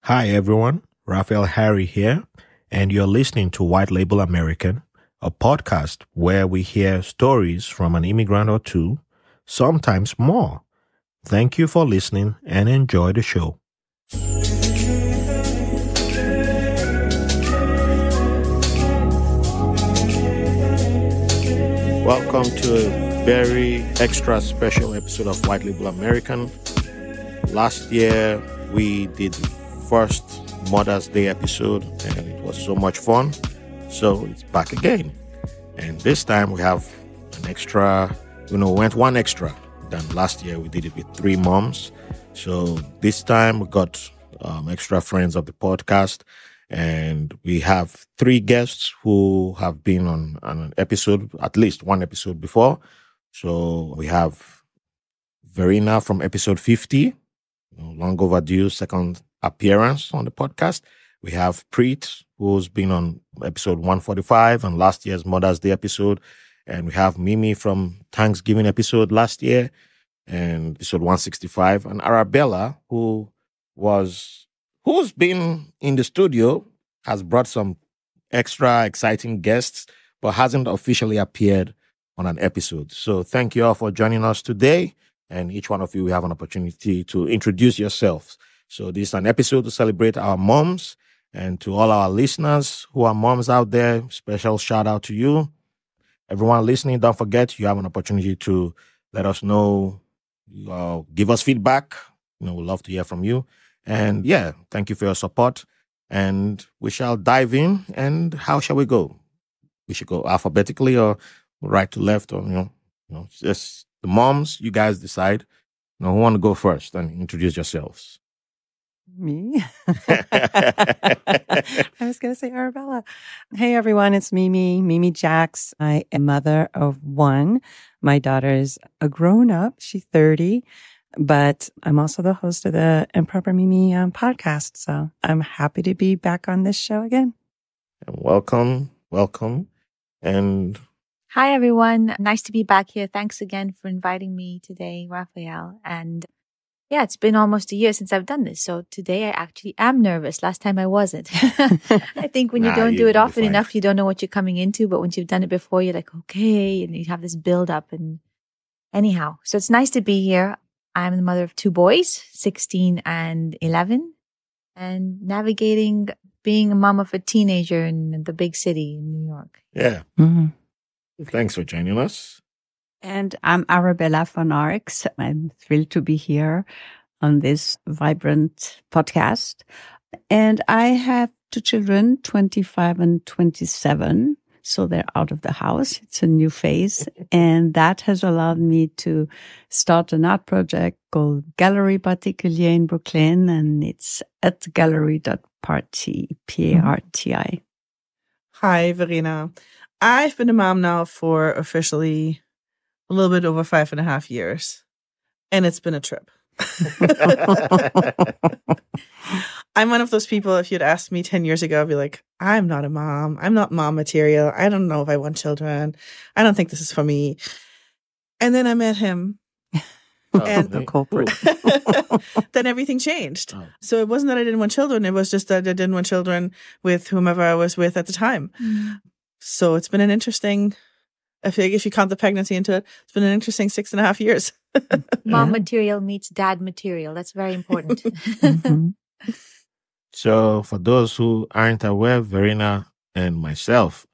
Hi everyone, Raphael Harry here, and you're listening to White Label American, a podcast where we hear stories from an immigrant or two, sometimes more. Thank you for listening and enjoy the show. Welcome to a very extra special episode of White Label American. Last year we did the first Mother's Day episode and it was so much fun. So it's back again. And this time we have an extra, went one extra than last year. We did it with 3 moms. So this time we got extra friends of the podcast. And we have 3 guests who have been on an episode, at least one episode before. So we have Verena from episode 50, long overdue second appearance on the podcast. We have Preet, who's been on episode 145 and last year's Mother's Day episode. And we have Mimi from Thanksgiving episode last year and episode 165. And Arabella, who's been in the studio, has brought some extra exciting guests, but hasn't officially appeared on an episode. So thank you all for joining us today. And each one of you will have an opportunity to introduce yourselves. So this is an episode to celebrate our moms. And to all our listeners who are moms out there, special shout out to you. Everyone listening, don't forget you have an opportunity to let us know, give us feedback. We'd love to hear from you. And yeah, thank you for your support. And we shall dive in. And how shall we go? We should go alphabetically or right to left, or just the moms. You guys decide. Who want to go first and introduce yourselves? Me? I was going to say Arabella. Hey everyone, it's Mimi Jax. I am mother of 1. My daughter's a grown-up. She's 30. But I'm also the host of the Improper Mimi podcast. So I'm happy to be back on this show again. Welcome. And hi, everyone. Nice to be back here. Thanks again for inviting me today, Raphael. And yeah, it's been almost a year since I've done this. So today I actually am nervous. Last time I wasn't. I think when you don't do it often enough, you don't know what you're coming into. But once you've done it before, you're like, okay. And you have this build up. And anyhow, so it's nice to be here. I'm the mother of 2 boys, 16 and 11, and navigating being a mom of a teenager in the big city in New York. Yeah. Mm-hmm. Thanks for joining us. And I'm Arabella von Arx. I'm thrilled to be here on this vibrant podcast. And I have 2 children, 25 and 27. So they're out of the house. It's a new phase. And that has allowed me to start an art project called Gallery Particulier in Brooklyn. And it's at gallery.party, P-A-R-T-I. Hi, Verena. I've been a mom now for officially a little bit over 5.5 years. And it's been a trip. I'm one of those people, if you'd asked me 10 years ago, I'd be like, I'm not a mom. I'm not mom material. I don't know if I want children. I don't think this is for me. And then I met him. And the culprit. Then everything changed. Oh. So it wasn't that I didn't want children. It was just that I didn't want children with whomever I was with at the time. Mm. So it's been an interesting, if you count the pregnancy into it, it's been an interesting 6.5 years. Mom material meets dad material. That's very important. Mm-hmm. So for those who aren't aware, Verena and myself,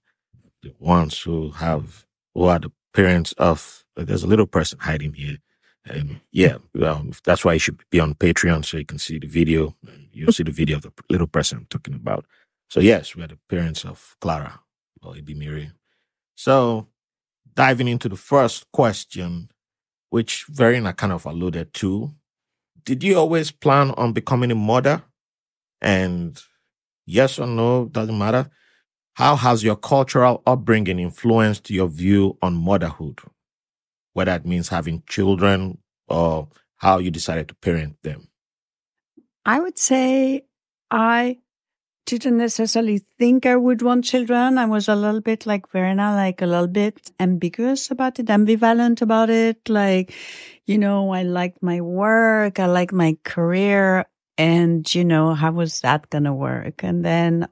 the ones who are the parents of, there's a little person hiding here. And yeah, that's why you should be on Patreon so you can see the video. You'll see the video of the little person I'm talking about. So yes, we are the parents of Clara, or Ibimiri. So diving into the first question, which Verena kind of alluded to, did you always plan on becoming a mother? And yes or no, doesn't matter. How has your cultural upbringing influenced your view on motherhood? Whether it means having children or how you decided to parent them. I would say I didn't necessarily think I would want children. I was a little bit like Verena, like a little bit ambiguous about it, ambivalent about it. Like, I liked my work. I liked my career. And, how was that going to work? And then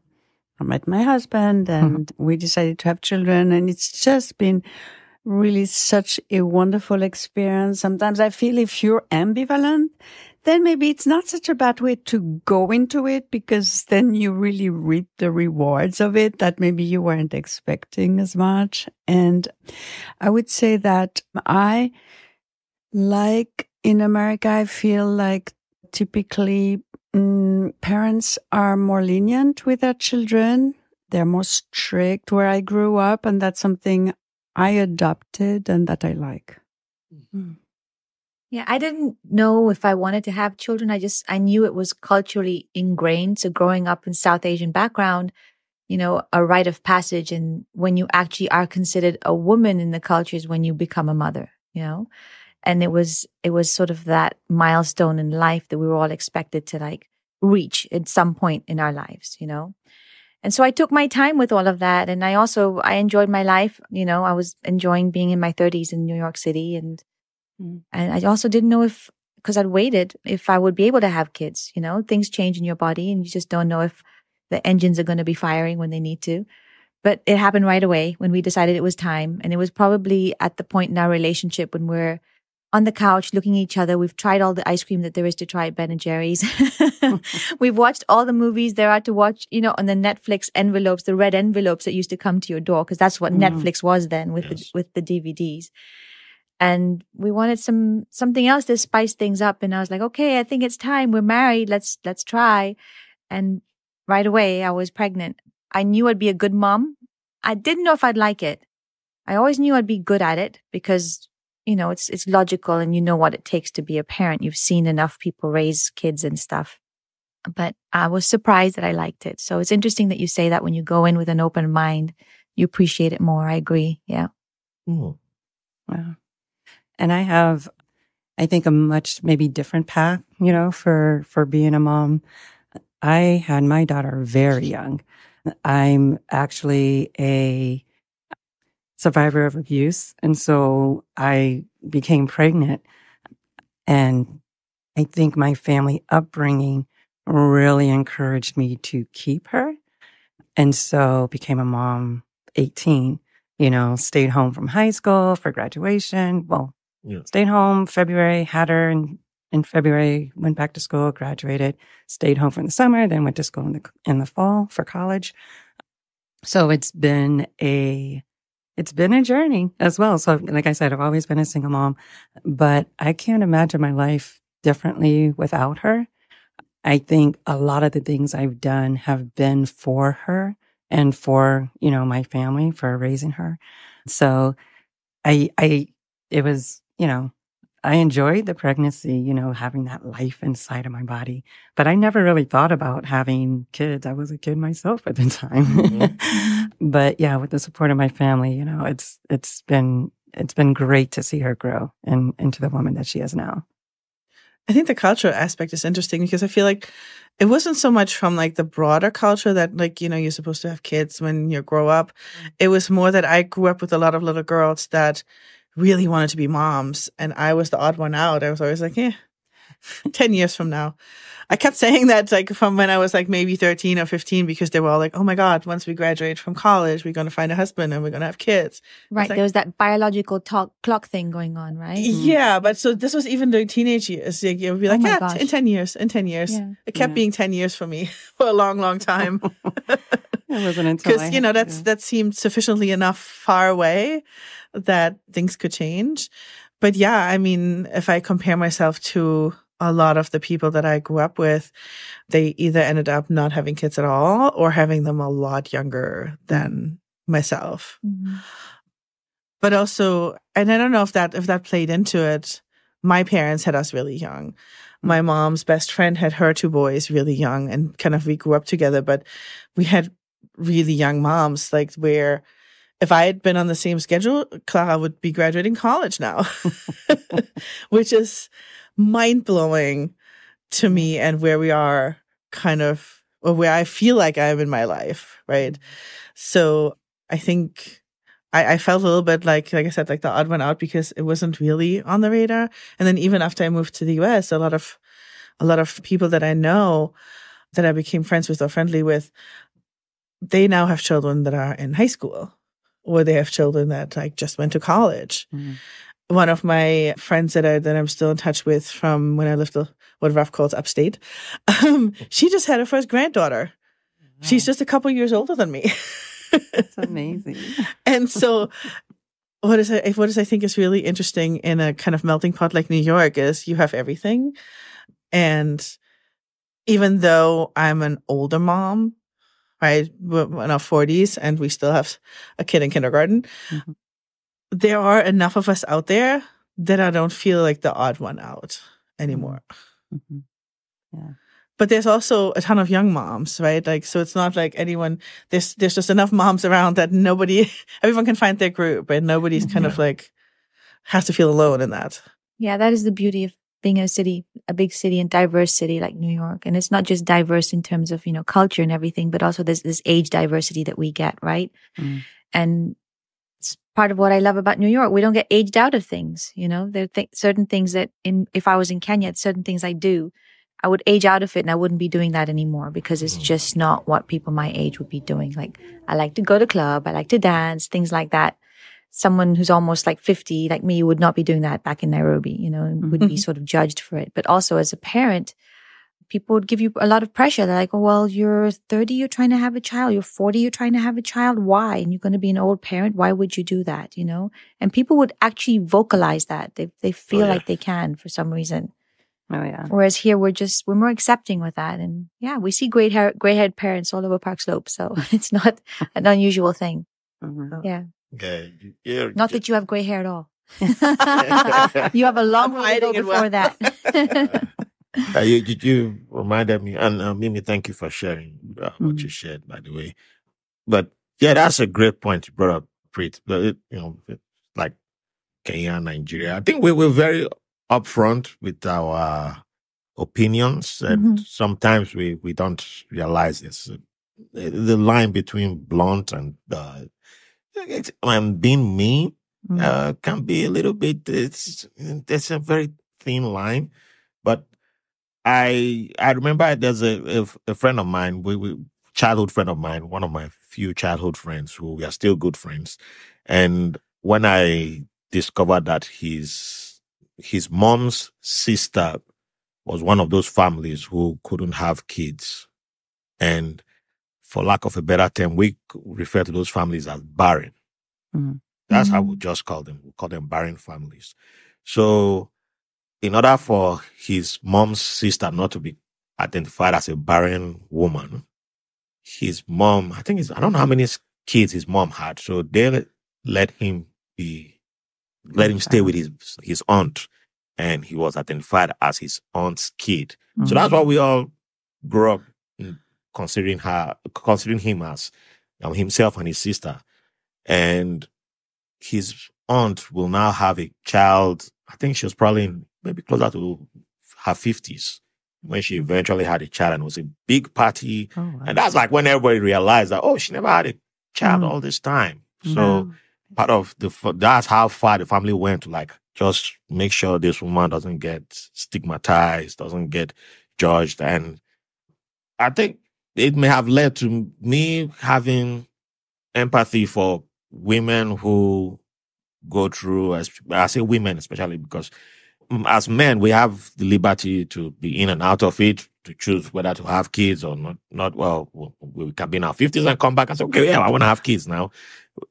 I met my husband and we decided to have children. And it's just been really such a wonderful experience. Sometimes I feel if you're ambivalent, then maybe it's not such a bad way to go into it, because then you really reap the rewards of it that maybe you weren't expecting as much. And I would say that in America, I feel like typically parents are more lenient with their children. They're more strict where I grew up, and that's something I adopted and that I like. Mm. Yeah, I didn't know if I wanted to have children. I knew it was culturally ingrained. So growing up in South Asian background, a rite of passage. And when you actually are considered a woman in the culture is when you become a mother, And it was sort of that milestone in life that we were all expected to reach at some point in our lives, And so I took my time with all of that. And I enjoyed my life. I was enjoying being in my 30s in New York City. And I also didn't know because I'd waited, if I would be able to have kids. Things change in your body and you just don't know if the engines are going to be firing when they need to. But it happened right away when we decided it was time. And it was probably at the point in our relationship when we're on the couch looking at each other. We've tried all the ice cream that there is to try at Ben & Jerry's. We've watched all the movies there are to watch, on the Netflix envelopes, the red envelopes that used to come to your door, because that's what Netflix was then with the DVDs. And we wanted something else to spice things up. And I was like, okay, I think it's time. We're married. Let's try. And right away, I was pregnant. I knew I'd be a good mom. I didn't know if I'd like it. I always knew I'd be good at it because, it's logical and you know what it takes to be a parent. You've seen enough people raise kids and stuff. But I was surprised that I liked it. So it's interesting that you say that when you go in with an open mind, you appreciate it more. I agree. Yeah. Wow. And I have, I think, a much maybe different path, for being a mom. I had my daughter very young. I'm actually a survivor of abuse. And so I became pregnant. And I think my family upbringing really encouraged me to keep her. And so became a mom 18, stayed home from high school for graduation. Well, stayed home February, had her in February, went back to school, graduated, stayed home for the summer, then went to school in the fall for college. So it's been a journey as well. So like I said, I've always been a single mom, but I can't imagine my life differently without her. I think a lot of the things I've done have been for her and for, my family, for raising her. So I enjoyed the pregnancy, having that life inside of my body, but I never really thought about having kids. I was a kid myself at the time. Mm-hmm. But yeah, with the support of my family, it's been great to see her grow into the woman that she is now. I think the cultural aspect is interesting because I feel like it wasn't so much from the broader culture that you're supposed to have kids when you grow up. It was more that I grew up with a lot of little girls that really wanted to be moms. And I was the odd one out. I was always 10 years from now. I kept saying that from when I was maybe 13 or 15 because they were all oh my God, once we graduate from college, we're going to find a husband and we're going to have kids. Right. There was that biological clock thing going on, right? Yeah. But so this was even during teenage years. It would be in 10 years. Yeah. It kept being 10 years for me for a long, long time. It wasn't until because that seemed sufficiently enough far away that things could change. But yeah, I mean, if I compare myself to a lot of the people that I grew up with, they either ended up not having kids at all or having them a lot younger than myself. Mm-hmm. But also, and I don't know if that played into it, my parents had us really young. My mom's best friend had her two boys really young and we grew up together, but we had really young moms, where if I had been on the same schedule, Clara would be graduating college now, which is mind-blowing to me and where we are or where I feel like I am in my life, right? So I think I felt a little bit like I said, the odd one out because it wasn't really on the radar. And then even after I moved to the US, a lot of a lot of people that I know that I became friends with or friendly with, they now have children that are in high school, or they have children that like just went to college. One of my friends that I'm still in touch with from when I lived what Ralph calls upstate, she just had her first granddaughter. Wow. She's just a couple years older than me. That's amazing. And so what I think is really interesting in a kind of melting pot like New York is you have everything. And even though I'm an older mom, right, we're in our 40s and we still have a kid in kindergarten, there are enough of us out there that I don't feel like the odd one out anymore. Yeah. But there's also a ton of young moms, right? Like, so it's not like anyone, there's just enough moms around that everyone can find their group, and nobody's kind of like has to feel alone in that. Yeah, that is the beauty of being in a big city and diverse city like New York. And it's not just diverse in terms of, culture and everything, but also there's this age diversity that we get, right? And it's part of what I love about New York. We don't get aged out of things, There are certain things that if I was in Kenya, certain things I do, I would age out of it and I wouldn't be doing that anymore because it's just not what people my age would be doing. Like, I like to go to club, I like to dance, things like that. Someone who's almost like 50, like me, would not be doing that back in Nairobi, and would be sort of judged for it. But also as a parent, people would give you a lot of pressure. They're like, oh, well, you're 30, you're trying to have a child. You're 40, you're trying to have a child. Why? And you're going to be an old parent. Why would you do that? And people would actually vocalize that. They feel like they can for some reason. Oh, yeah. Whereas here we're more accepting with that. And yeah, we see gray-haired parents all over Park Slope. So it's not an unusual thing. Yeah. Okay. Not that you have gray hair at all. You have a long way to go before that. You reminded me, and Mimi, thank you for sharing what you shared, by the way. But yeah, that's a great point you brought up, Preet. But like Kenya, Nigeria, I think we're very upfront with our opinions, and sometimes we don't realize this. The line between blunt and being mean can be a little bit. It's a very thin line, but I remember there's a friend of mine, childhood friend of mine, one of my few childhood friends who we are still good friends, and when I discovered that his mom's sister was one of those families who couldn't have kids, and for lack of a better term, we refer to those families as barren. That's how we just call them. We call them barren families. So in order for his mom's sister not to be identified as a barren woman, his mom, I don't know how many kids his mom had, so they let him stay with his aunt, and he was identified as his aunt's kid. So that's why we all grew up considering him as himself and his sister. And his aunt will now have a child. I think she was probably maybe closer to her 50s when she eventually had a child, and it was a big party. Oh, wow. And that's like when everybody realized that, she never had a child all this time. So part of that's how far the family went to like just make sure this woman doesn't get stigmatized, doesn't get judged. And I think it may have led to me having empathy for women who go through, I say women especially because as men, we have the liberty to be in and out of it, to choose whether to have kids or not. Well, we can be in our 50s and come back and say, okay, yeah, I want to have kids now.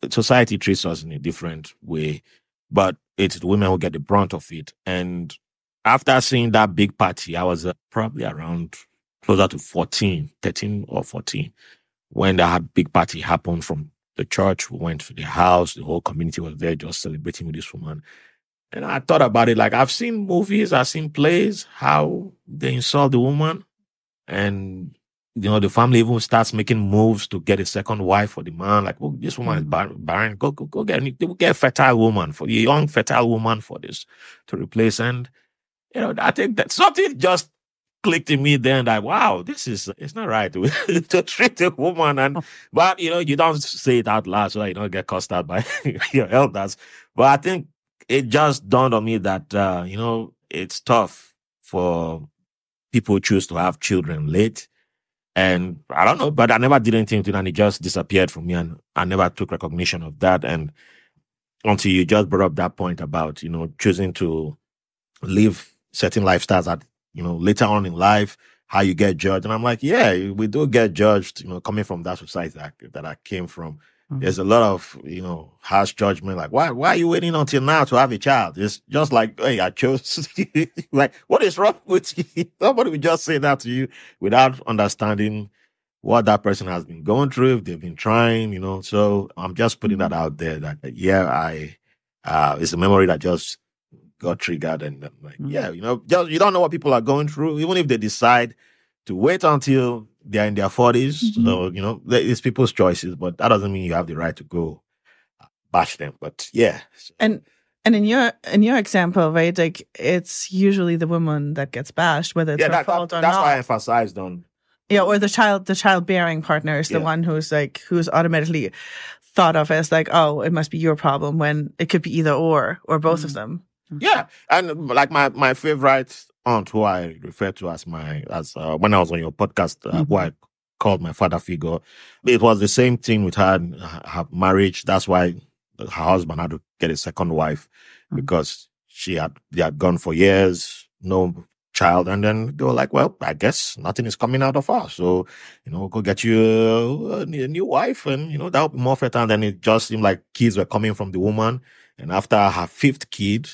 Society treats us in a different way, but it's the women who get the brunt of it. And after seeing that big party, I was probably around closer to 13 or 14, when that big party happened from the church. We went to the house. The whole community was there just celebrating with this woman. And I thought about it, like I've seen movies, I've seen plays, how they insult the woman. And, the family even starts making moves to get a second wife for the man. Like, this woman is barren. Go get a fertile woman, for a young fertile woman for this to replace. And, I think that something just clicked in me then that, wow, it's not right to treat a woman. But, you don't say it out loud so that you don't get cussed out by your elders. But I think it just dawned on me that, it's tough for people choose to have children late. And I don't know, but I never did anything to it, and it just disappeared from me, and I never took recognition of that. And until you just brought up that point about, choosing to live certain lifestyles at, later on in life, how you get judged. And I'm like, yeah, we do get judged, coming from that society that I came from. Mm-hmm. There's a lot of, harsh judgment. Like, why are you waiting until now to have a child? It's just like, hey, I chose. Like, what is wrong with you? Somebody would just say that to you without understanding what that person has been going through, if they've been trying, So I'm just putting that out there that, it's a memory that just got triggered. And I'm like, just, you don't know what people are going through, even if they decide to wait until they're in their 40s. Mm-hmm. So, it's people's choices, but that doesn't mean you have the right to go bash them. But yeah. So. And in your example, right, like it's usually the woman that gets bashed, whether it's her fault or not. That's why I emphasized on. Yeah, or the childbearing partner is the one who's automatically thought of as like, oh, it must be your problem, when it could be either or both of them. Yeah, and like my favorite aunt, who I refer to as when I was on your podcast, who I called my father figure, it was the same thing with her marriage. That's why her husband had to get a second wife, because they had gone for years, no child, and then they were like, well, I guess nothing is coming out of her, so go get you a new wife, and that would be more fertile. And then it just seemed like kids were coming from the woman, and after her fifth kid,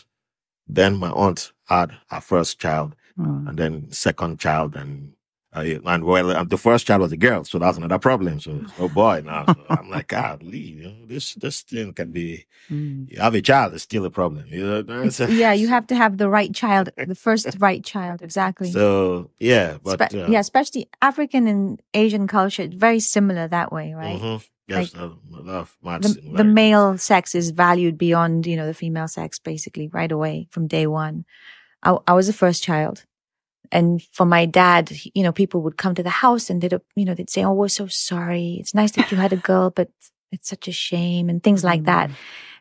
then my aunt had her first child, and then second child, and the first child was a girl, so that's another problem. So oh boy, now so I'm like, God, Lee, this thing can be. You have a child, it's still a problem. Yeah, you have to have the right child, the first right child, exactly. So yeah, but especially African and Asian culture, it's very similar that way, right? Mm-hmm. Yes, the male sex is valued beyond the female sex, basically right away from day one. I was the first child. And for my dad, people would come to the house and they'd say, oh, we're so sorry. It's nice that you had a girl, but it's such a shame, and things like that.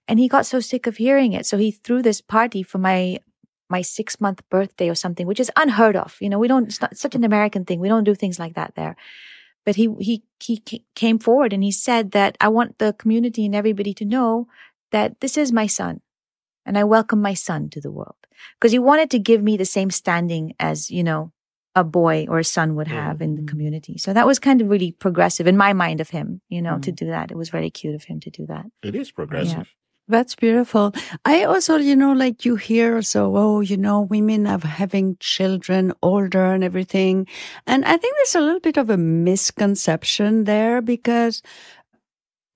And he got so sick of hearing it. So he threw this party for my 6-month birthday or something, which is unheard of. It's not such an American thing. We don't do things like that there. But he came forward and he said that I want the community and everybody to know that this is my son, and I welcome my son to the world. Because he wanted to give me the same standing as, a boy or a son would have in the community. So that was kind of really progressive in my mind of him, to do that. It was very cute of him to do that. It is progressive. Yeah. That's beautiful. I also, like you hear, women are having children older and everything. And I think there's a little bit of a misconception there, because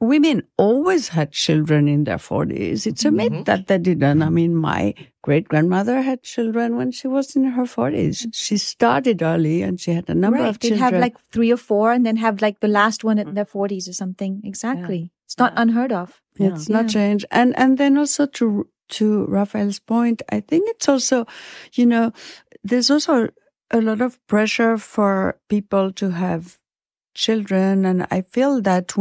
women always had children in their 40s. It's a myth that they didn't. I mean, my great-grandmother had children when she was in her 40s. She started early and she had a number of children. They'd have like 3 or 4 and then have like the last one in their 40s or something. Exactly. Yeah. It's not unheard of. It's not changed. And then also to Raphael's point, I think it's also, there's also a lot of pressure for people to have children. And I feel that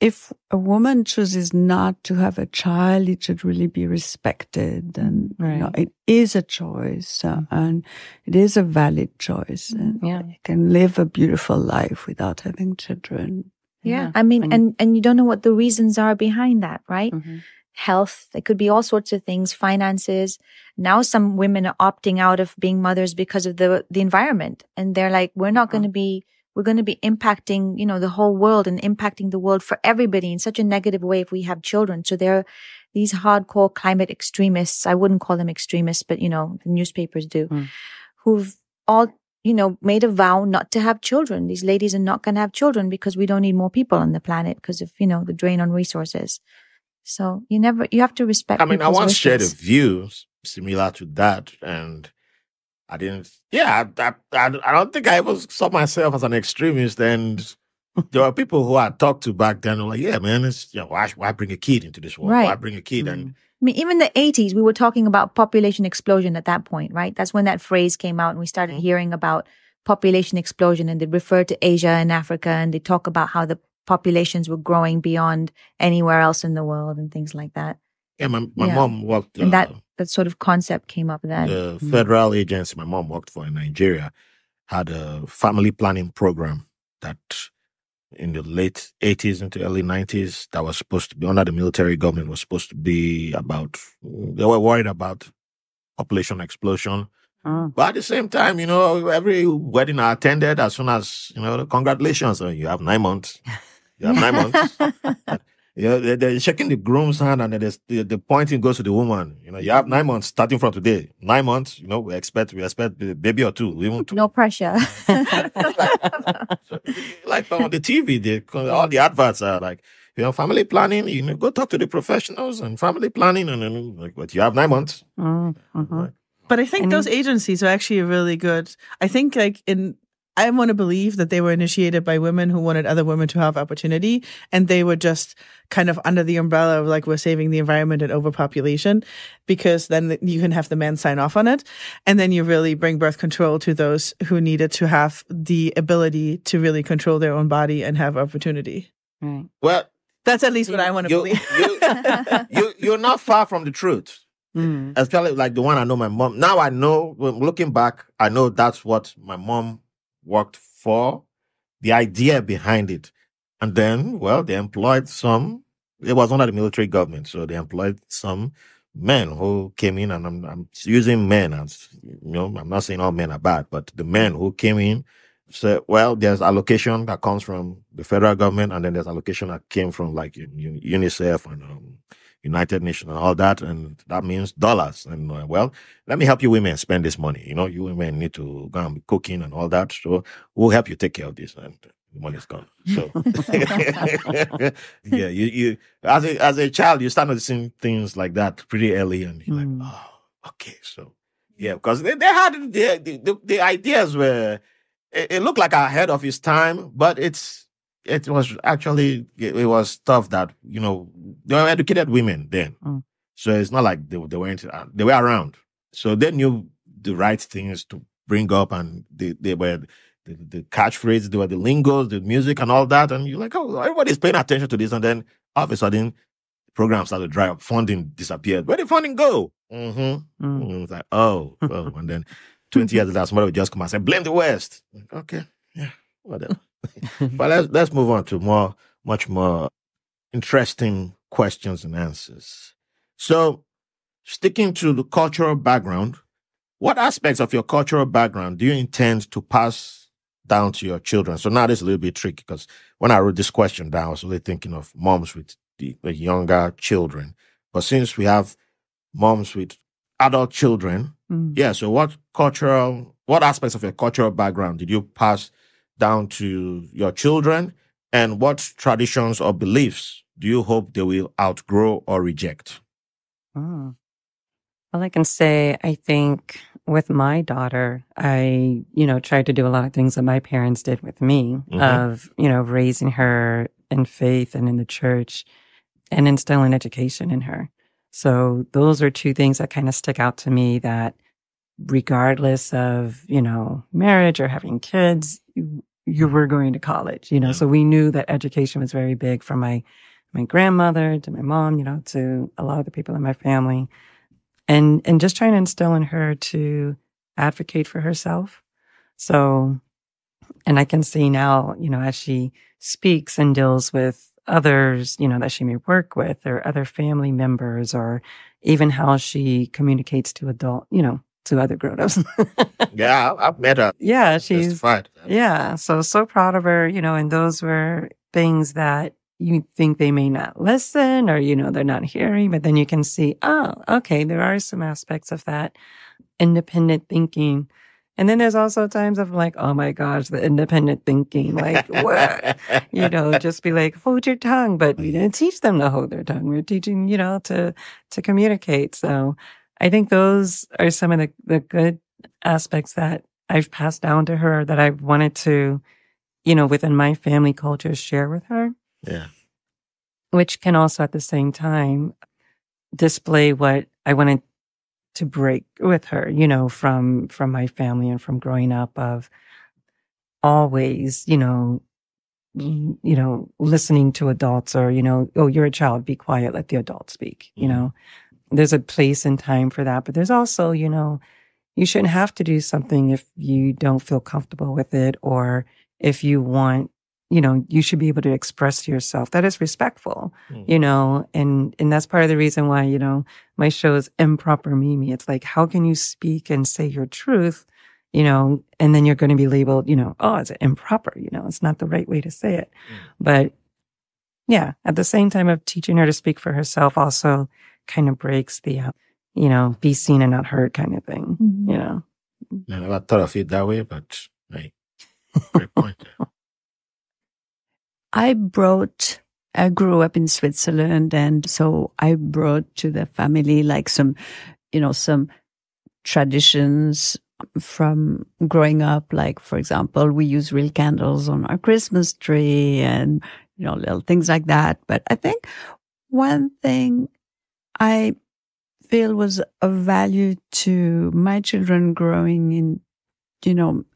if a woman chooses not to have a child, it should really be respected. And it is a choice, and it is a valid choice. And you can live a beautiful life without having children. Yeah. I mean, and you don't know what the reasons are behind that, right? Mm-hmm. Health, it could be all sorts of things, finances. Now some women are opting out of being mothers because of the environment. And they're like, we're going to be impacting, the whole world, and impacting the world for everybody in such a negative way if we have children. So there are these hardcore climate extremists. I wouldn't call them extremists, but, the newspapers do, who've all, made a vow not to have children. These ladies are not going to have children because we don't need more people on the planet because of, the drain on resources. So you have to respect. I mean, I once shared a view similar to that, and I didn't. Yeah, I don't think I ever saw myself as an extremist. And there were people who I talked to back then who were like, "Yeah, man, why bring a kid into this world? Right. Why bring a kid?" And I mean, even the 80s, we were talking about population explosion at that point, right? That's when that phrase came out, and we started hearing about population explosion, and they refer to Asia and Africa, and they talk about how the populations were growing beyond anywhere else in the world and things like that. Yeah, my mom worked. And that sort of concept came up then. The federal agency my mom worked for in Nigeria, had a family planning program that in the late 80s into early 90s that was supposed to be under the military government, was supposed to be about, they were worried about population explosion. But at the same time, every wedding I attended, as soon as, congratulations, you have 9 months. You have 9 months. They're shaking the groom's hand, and then the pointing goes to the woman. You have 9 months starting from today. 9 months, we expect a baby or two. Even two. No pressure. like on the TV, all the adverts are like, family planning, go talk to the professionals and family planning, and then but you have 9 months. Mm-hmm. But I think those agencies are actually really good. I think I want to believe that they were initiated by women who wanted other women to have opportunity, and they were just kind of under the umbrella of like, we're saving the environment and overpopulation, because then you can have the men sign off on it. And then you really bring birth control to those who needed to have the ability to really control their own body and have opportunity. Right. Well, that's at least what I want to believe. You're not far from the truth. Especially like the one I know my mom. Now I know, looking back, I know that's what my mom worked for, the idea behind it. And then, they employed some, it was under the military government, so they employed some men who came in, and I'm using men as, I'm not saying all men are bad, but the men who came in said, there's allocation that comes from the federal government, and then there's allocation that came from like UNICEF and United Nations and all that, and that means dollars. And let me help you women spend this money. You women need to go and be cooking and all that, so we'll help you take care of this, and the money's gone. So yeah, you as a child, you start noticing things like that pretty early, and you're like, oh, okay, so yeah, because they had the ideas were, it looked like ahead of its time, but it was actually, it was stuff that, they were educated women then. So it's not like they weren't, they were around. So they knew the right things to bring up, and they were the catchphrases, they were the lingos, the music and all that. And you're like, oh, everybody's paying attention to this. And then all of a sudden, programs started to dry up, funding disappeared. Where did funding go? It's like, oh, well, and then 20 years later, somebody would just come and say, blame the West. Like, okay, yeah, whatever. But let's move on to much more interesting questions and answers. So, sticking to the cultural background, what aspects of your cultural background do you intend to pass down to your children? So now this is a little bit tricky, because when I wrote this question down, I was really thinking of moms with the younger children. But since we have moms with adult children, so what aspects of your cultural background did you pass down to your children, and what traditions or beliefs do you hope they will outgrow or reject? Well, I can say, I think with my daughter, I, tried to do a lot of things that my parents did with me, of, raising her in faith and in the church and instilling education in her. So those are two things that kind of stick out to me, that regardless of, marriage or having kids, you were going to college, So we knew that education was very big, from my grandmother to my mom, to a lot of the people in my family. And just trying to instill in her to advocate for herself. So, and I can see now, as she speaks and deals with others, that she may work with, or other family members, or even how she communicates to to other grown-ups. Yeah, I've met her. Yeah, she's testified. Yeah, so proud of her, and those were things that you think they may not listen, or, they're not hearing, but then you can see, oh, okay, there are some aspects of that independent thinking. And then there's also times of like, oh my gosh, the independent thinking, like, what? Just be like, hold your tongue. But we didn't teach them to hold their tongue. We're teaching, to communicate. So I think those are some of the good aspects that I've passed down to her, that I wanted to, within my family culture, share with her. Yeah. Which can also at the same time display what I wanted to break with her, from my family and from growing up, of always, listening to adults, or, oh, you're a child, be quiet, let the adult speak, There's a place and time for that. But there's also, you shouldn't have to do something if you don't feel comfortable with it, or if you want, you should be able to express yourself. That is respectful, and that's part of the reason why, my show is Improper Mimi. It's like, how can you speak and say your truth, and then you're going to be labeled, oh, it's improper, it's not the right way to say it. But yeah, at the same time of teaching her to speak for herself also kind of breaks the, be seen and not heard kind of thing, I never thought of it that way, but hey, great point. I grew up in Switzerland, and so I brought to the family like some traditions from growing up. Like, for example, we use real candles on our Christmas tree and, little things like that. But I think one thing I feel was of value to my children growing in,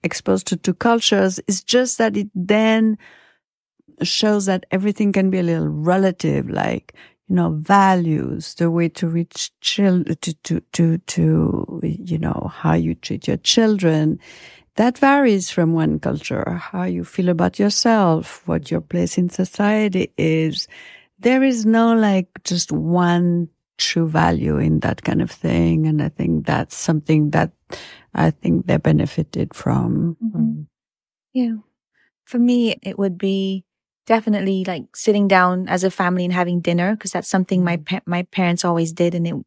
exposed to two cultures is just that it then shows that everything can be a little relative, like, values, the way to reach children, to how you treat your children. That varies from one culture, how you feel about yourself, what your place in society is. There is no like just one true value in that kind of thing. And I think that's something that I think they benefited from. Yeah. For me, it would be definitely like sitting down as a family and having dinner, because that's something my parents always did. And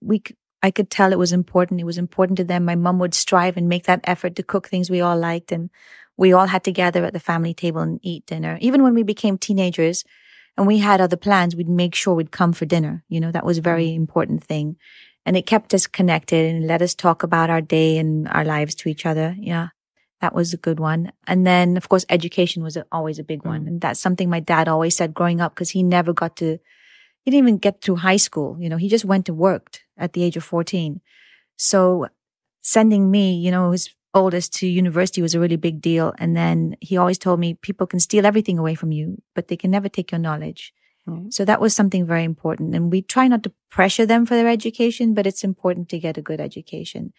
I could tell it was important. It was important to them. My mom would strive and make that effort to cook things we all liked. And we all had to gather at the family table and eat dinner. Even when we became teenagers and we had other plans, we'd make sure we'd come for dinner. That was a very important thing. And it kept us connected and let us talk about our day and our lives to each other. Yeah, that was a good one. And then, of course, education was always a big one. And that's something my dad always said growing up, because he didn't even get through high school. He just went and worked at the age of 14. So sending me, his oldest to university was a really big deal. And then he always told me people can steal everything away from you, but they can never take your knowledge. So that was something very important. And we try not to pressure them for their education, but it's important to get a good education.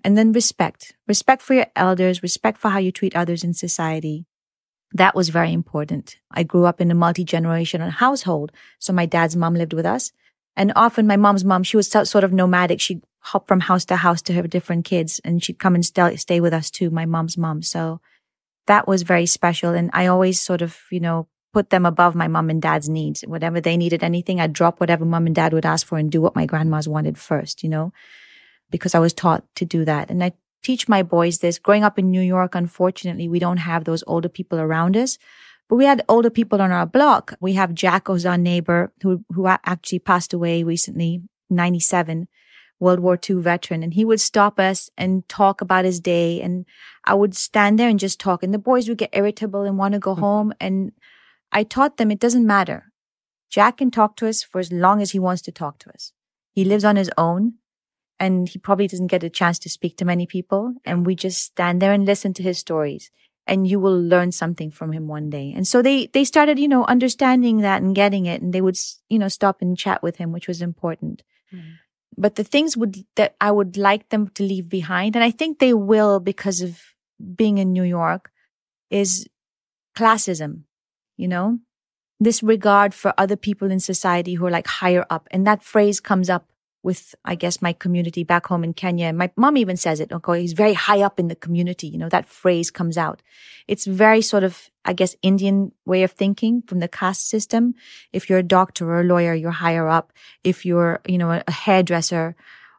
And then respect for your elders, respect for how you treat others in society. That was very important. I grew up in a multi-generational household. So my dad's mom lived with us. And often my mom's mom, she was sort of nomadic. She'd hop from house to house to her different kids, and she'd come and stay with us too, my mom's mom. So that was very special. And I always sort of, put them above my mom and dad's needs. Whatever they needed anything, I'd drop whatever mom and dad would ask for and do what my grandmas wanted first, because I was taught to do that. And I teach my boys this. Growing up in New York, unfortunately, we don't have those older people around us. But we had older people on our block. We have Jack, who's our neighbor, who actually passed away recently, 97, World War II veteran. And he would stop us and talk about his day. And I would stand there and just talk. And the boys would get irritable and want to go home. And I taught them it doesn't matter. Jack can talk to us for as long as he wants to talk to us. He lives on his own. And he probably doesn't get a chance to speak to many people. And we just stand there and listen to his stories. And you will learn something from him one day. And so they started, understanding that and getting it. And they would, stop and chat with him, which was important. But the things that I would like them to leave behind, and I think they will because of being in New York, is classism, this regard for other people in society who are like higher up. And that phrase comes up with, I guess, my community back home in Kenya. My mom even says it. Okay, he's very high up in the community. That phrase comes out. It's very sort of, I guess, Indian way of thinking from the caste system. If you're a doctor or a lawyer, you're higher up. If you're, a hairdresser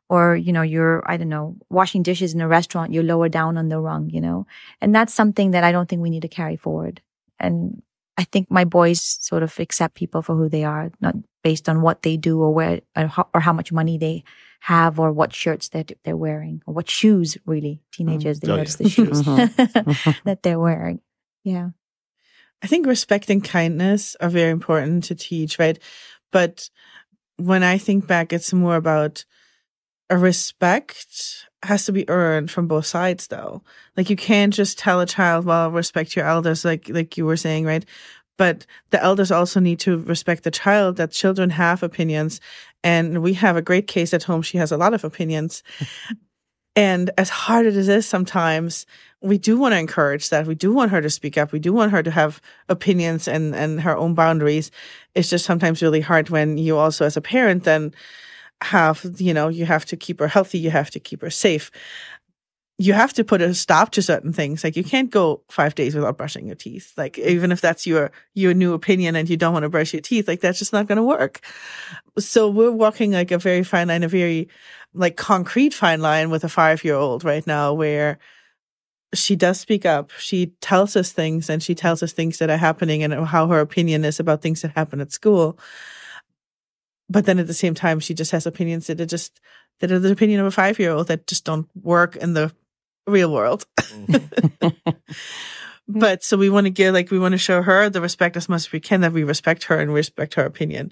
or, you're, I don't know, washing dishes in a restaurant, you're lower down on the rung, And that's something that I don't think we need to carry forward. And I think my boys sort of accept people for who they are, not based on what they do or where or how much money they have or what shirts that they're wearing or what shoes, really. Teenagers, they notice the shoes that they're wearing. Yeah. I think respect and kindness are very important to teach, right? But when I think back, it's more about a respect has to be earned from both sides, though. Like, you can't just tell a child, well, respect your elders, like you were saying, right? But the elders also need to respect the child, that children have opinions. And we have a great case at home. She has a lot of opinions. And as hard as it is sometimes, we do want to encourage that. We do want her to speak up. We do want her to have opinions and her own boundaries. It's just sometimes really hard when you also, as a parent, then have, you have to keep her healthy. You have to keep her safe. You have to put a stop to certain things. Like, you can't go 5 days without brushing your teeth. Like, even if that's your new opinion and you don't want to brush your teeth, like, that's just not going to work. So we're walking like a very fine line, a very like concrete fine line with a 5-year-old right now, where she does speak up. She tells us things, and she tells us things that are happening and how her opinion is about things that happen at school. But then at the same time, she just has opinions that are the opinion of a 5-year-old that just don't work in the real world. But so we want to show her the respect as much as we can, that we respect her and respect her opinion.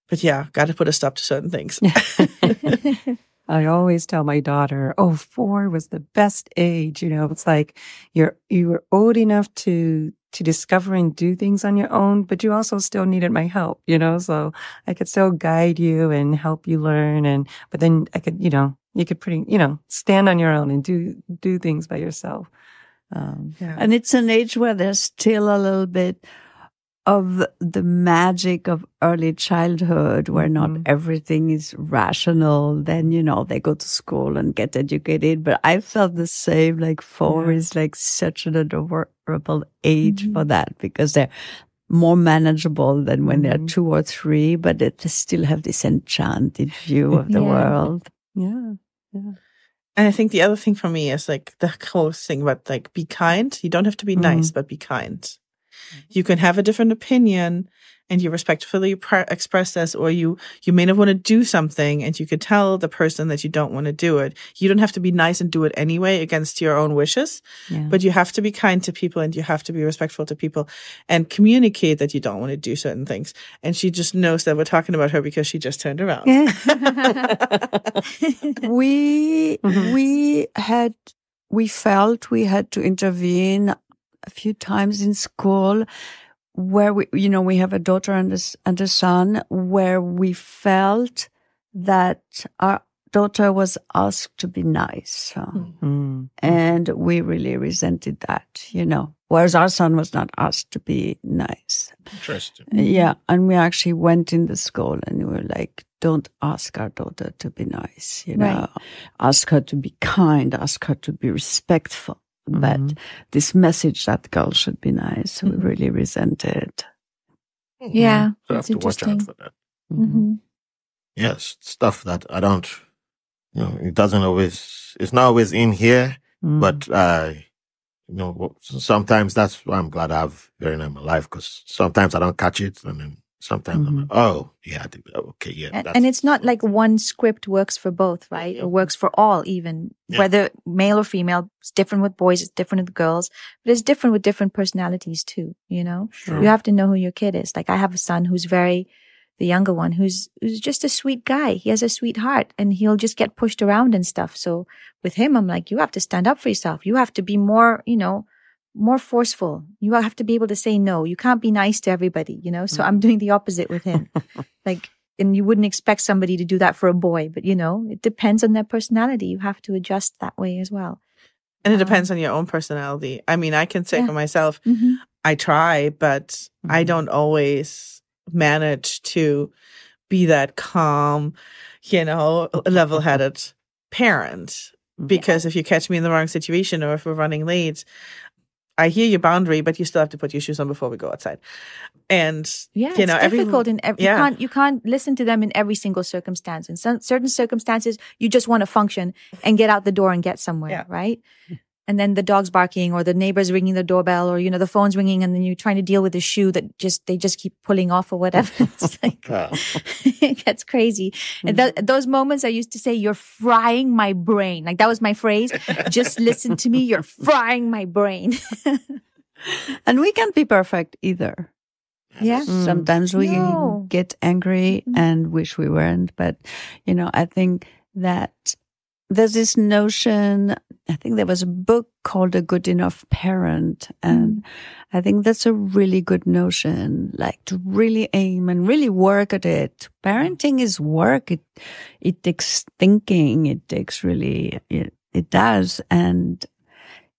But yeah, got to put a stop to certain things. I always tell my daughter, 4 was the best age. It's like you were old enough to discover and do things on your own, but you also still needed my help, so I could still guide you and help you learn. But then I could, you could stand on your own and do things by yourself. And it's an age where there's still a little bit of the magic of early childhood, where not everything is rational. Then, they go to school and get educated. But I felt the same, like 4 is like such an adorable age for that, because they're more manageable than when they're 2 or 3, but they still have this enchanted view of the world. Yeah. And I think the other thing for me is like the whole thing about like, be kind. You don't have to be nice, but be kind. You can have a different opinion and you respectfully express this, or you may not want to do something and you could tell the person that you don't want to do it. You don't have to be nice and do it anyway against your own wishes, but you have to be kind to people and you have to be respectful to people and communicate that you don't want to do certain things. And she just knows that we're talking about her because she just turned around. We felt we had to intervene a few times in school, where we have a daughter and a son, where we felt that our daughter was asked to be nice. And we really resented that, whereas our son was not asked to be nice. Interesting. Yeah. And we actually went in the school and we were like, don't ask our daughter to be nice, Right. Ask her to be kind, ask her to be respectful. But this message that girl should be nice, we really resented. Yeah, So I have it's to watch out interesting. for that. Yes, stuff that I don't, it's not always in here, but sometimes that's why I'm glad I have Verena in my life, because sometimes I don't catch it, and then sometimes I'm like, oh, yeah, okay, yeah. And it's not like one script works for both, right? It works for all, even whether male or female. It's different with boys, it's different with girls, but it's different with different personalities too. Sure. You have to know who your kid is. Like, I have a son who's the younger one, who's just a sweet guy. He has a sweet heart, and he'll just get pushed around and stuff. So with him, I'm like, you have to stand up for yourself. You have to be more, more forceful. You have to be able to say no. You can't be nice to everybody, So I'm doing the opposite with him. And you wouldn't expect somebody to do that for a boy, but it depends on their personality. You have to adjust that way as well. And it depends on your own personality. I mean, I can say for myself, I try, but I don't always manage to be that calm, level-headed parent. Because if you catch me in the wrong situation, or if we're running late, I hear your boundary, but you still have to put your shoes on before we go outside. And it's difficult. You can't listen to them in every single circumstance. In certain circumstances, you just want to function and get out the door and get somewhere, right? And then the dog's barking, or the neighbor's ringing the doorbell, or the phone's ringing, and then you're trying to deal with the shoe that they just keep pulling off or whatever. It's like it gets crazy. And those moments, I used to say, "You're frying my brain." Like, that was my phrase. Just listen to me. You're frying my brain. And we can't be perfect either. Yeah. Sometimes we get angry and wish we weren't. But, I think that there's this notion, I think there was a book called A Good Enough Parent. And I think that's a really good notion, like to really aim and really work at it. Parenting is work. It takes thinking. It takes really, it does. And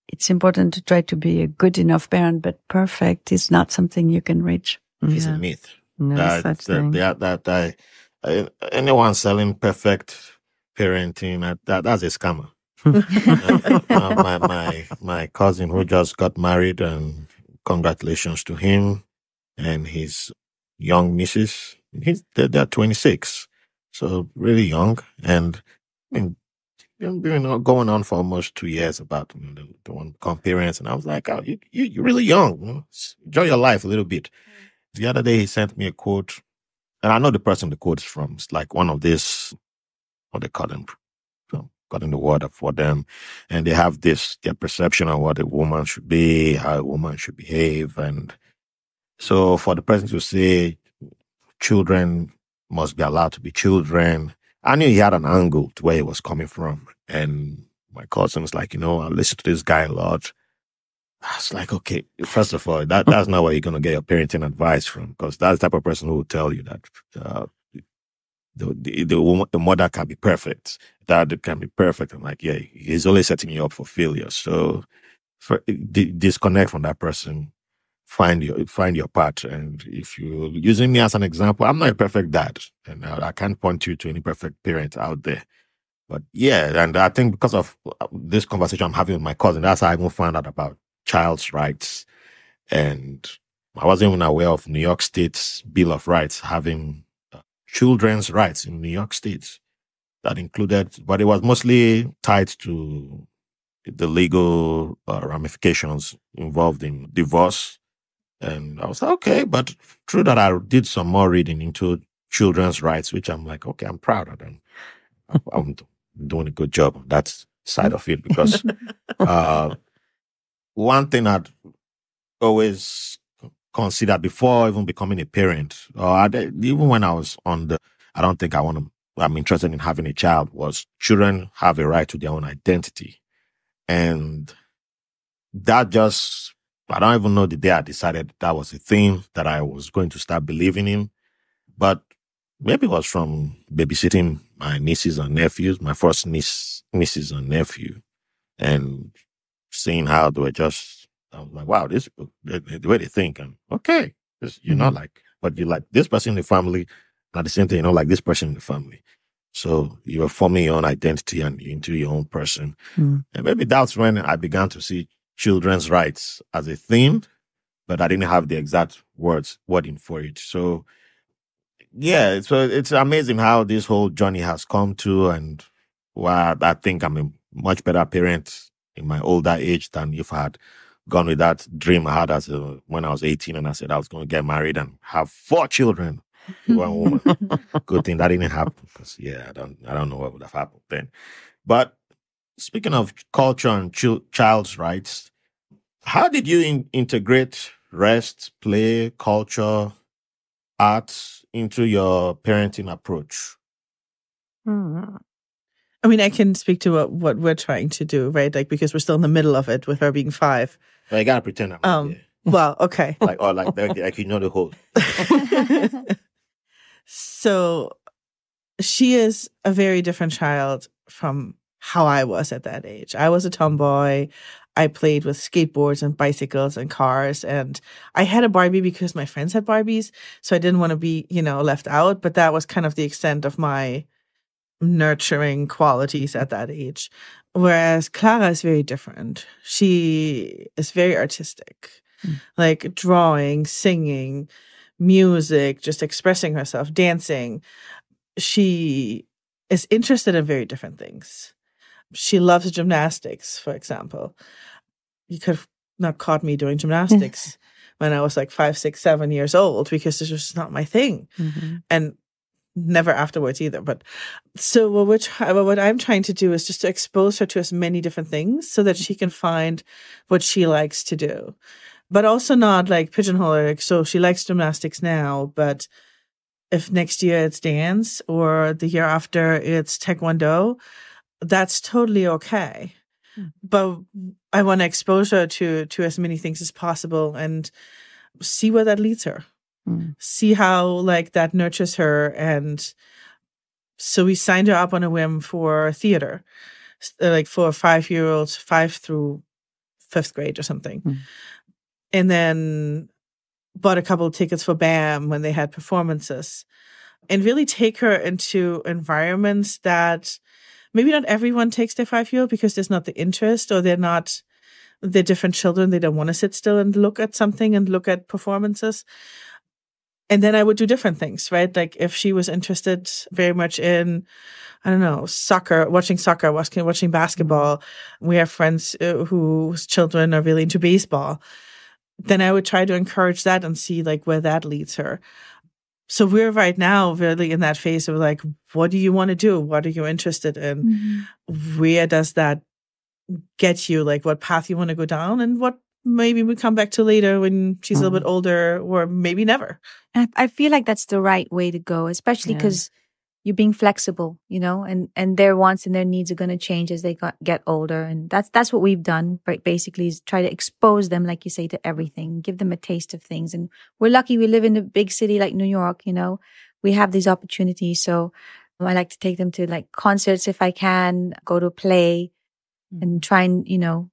it's important to try to be a good enough parent, but perfect is not something you can reach. It's a myth. No such thing. Anyone selling perfect parenting, that's a scammer. my cousin who just got married, and congratulations to him and his young missus. They're 26, so really young, and going on for almost 2 years about the one become parents, and I was like, oh, you're really young. Enjoy your life a little bit. The other day he sent me a quote, and I know the person the quote is from. It's like one of these, what they call them, got in the word for them, and they have their perception of what a woman should be, how a woman should behave. And so for the person to say children must be allowed to be children, I knew he had an angle to where he was coming from. And my cousin was like, I listen to this guy a lot. I was like, okay, first of all, that's not where you're going to get your parenting advice from, because that's the type of person who will tell you that the mother can be perfect, dad can be perfect. I'm like, yeah, he's always setting you up for failure. So disconnect from that person, find your path. And if you're using me as an example, I'm not a perfect dad, and I can't point you to any perfect parent out there. But yeah, and I think because of this conversation I'm having with my cousin, that's how I even found out about child's rights. And I wasn't even aware of New York State's Bill of Rights having children's rights in New York State. That included, but it was mostly tied to the legal ramifications involved in divorce. And I was like, okay, but through that I did some more reading into children's rights, which I'm like, okay, I'm proud of them. I'm doing a good job on that side of it, because one thing I'd always considered before even becoming a parent, or even when I was I don't think I'm interested in having a child, was children have a right to their own identity. And that I don't even know the day I decided that was a thing that I was going to start believing in. But maybe it was from babysitting my nieces and nephews, my first nieces and nephew, and seeing how they were I was like, wow, the way they think, and okay, you're not like, but you like this person in the family, and at the same time, like this person in the family. So you were forming your own identity and into your own person. And maybe that's when I began to see children's rights as a thing, but I didn't have the exact wording for it. So yeah, so it's amazing how this whole journey has come to, and I think I'm a much better parent in my older age than if I had gone with that dream I had when I was 18 and I said I was going to get married and have 4 children, one woman. Good thing that didn't happen, because I don't know what would have happened then. But speaking of culture and child's rights, how did you integrate rest, play, culture, art into your parenting approach? I mean, I can speak to what we're trying to do, right? Like, because we're still in the middle of it with her being 5. Well, you gotta pretend I'm not there. Well, okay. like the whole. So she is a very different child from how I was at that age. I was a tomboy. I played with skateboards and bicycles and cars, and I had a Barbie because my friends had Barbies, so I didn't want to be, left out. But that was kind of the extent of my nurturing qualities at that age. Whereas Clara is very different. She is very artistic, like drawing, singing, music, just expressing herself, dancing. She is interested in very different things. She loves gymnastics, for example. You could have not caught me doing gymnastics when I was like 5, 6, 7 years old, because this was not my thing. And never afterwards either. But so what I'm trying to do is just to expose her to as many different things so that she can find what she likes to do. But also not like pigeonhole her. Like, so she likes gymnastics now, but if next year it's dance or the year after it's taekwondo, that's totally okay. But I want to expose her to as many things as possible and see where that leads her. See how like that nurtures her. And so we signed her up on a whim for theater, like for 5-year-olds, 5 through 5th grade or something. And then bought a couple of tickets for BAM when they had performances, and really take her into environments that maybe not everyone takes their 5-year-old because there's not the interest, or they're different children. They don't want to sit still and look at something and look at performances. And then I would do different things, right? Like if she was interested very much in, I don't know, soccer, watching basketball. We have friends whose children are really into baseball. Then I would try to encourage that and see like where that leads her. So we're right now really in that phase of like, what do you want to do? What are you interested in? Where does that get you? Like what path you want to go down, and what maybe we come back to later when she's a little bit older, or maybe never. I feel like that's the right way to go, especially because you're being flexible, you know, and their wants and their needs are going to change as they get older. And that's what we've done, basically, is try to expose them, like you say, to everything, give them a taste of things. And we're lucky we live in a big city like New York, you know, we have these opportunities. So I like to take them to like concerts if I can, go to a play and try and, you know,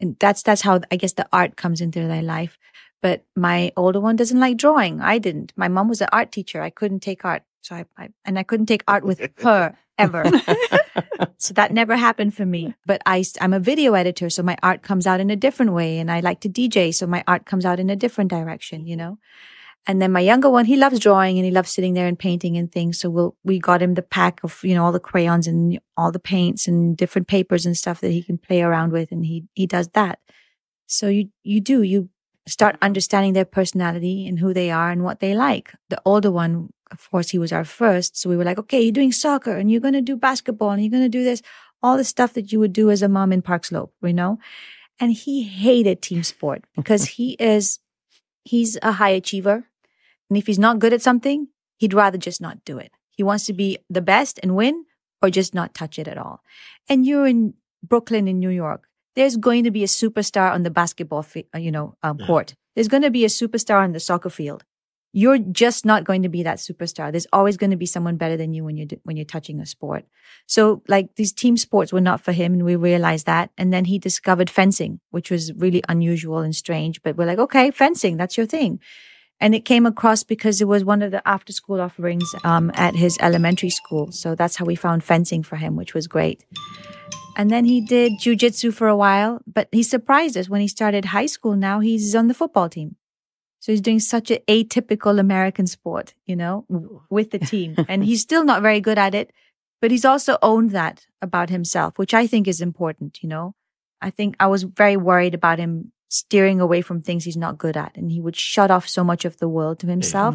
and that's how I guess the art comes into their life. But my older one doesn't like drawing. I didn't. My mom was an art teacher. I couldn't take art. So I couldn't take art with her ever. So that never happened for me. But I'm a video editor, so my art comes out in a different way. And I like to DJ, so my art comes out in a different direction, you know. And then my younger one, he loves drawing and he loves sitting there and painting and things. So we got him the pack of, you know, all the crayons and all the paints and different papers and stuff that he can play around with. And he does that. So you start understanding their personality and who they are and what they like. The older one, of course, he was our first. So we were like, okay, you're doing soccer and you're going to do basketball and you're going to do this, all the stuff that you would do as a mom in Park Slope, you know? And he hated team sport because he's a high achiever. And if he's not good at something, he'd rather just not do it. He wants to be the best and win, or just not touch it at all. And you're in Brooklyn in New York. There's going to be a superstar on the basketball court. There's going to be a superstar on the soccer field. You're just not going to be that superstar. There's always going to be someone better than you when you're touching a sport. So like these team sports were not for him, and we realized that. And then he discovered fencing, which was really unusual and strange. But we're like, okay, fencing, that's your thing. And it came across because it was one of the after-school offerings at his elementary school. So that's how we found fencing for him, which was great. And then he did jiu-jitsu for a while, but he surprised us when he started high school. Now he's on the football team. So he's doing such an atypical American sport, you know, with the team. And he's still not very good at it, but he's also owned that about himself, which I think is important, you know. I think I was very worried about him steering away from things he's not good at. And he would shut off so much of the world to himself.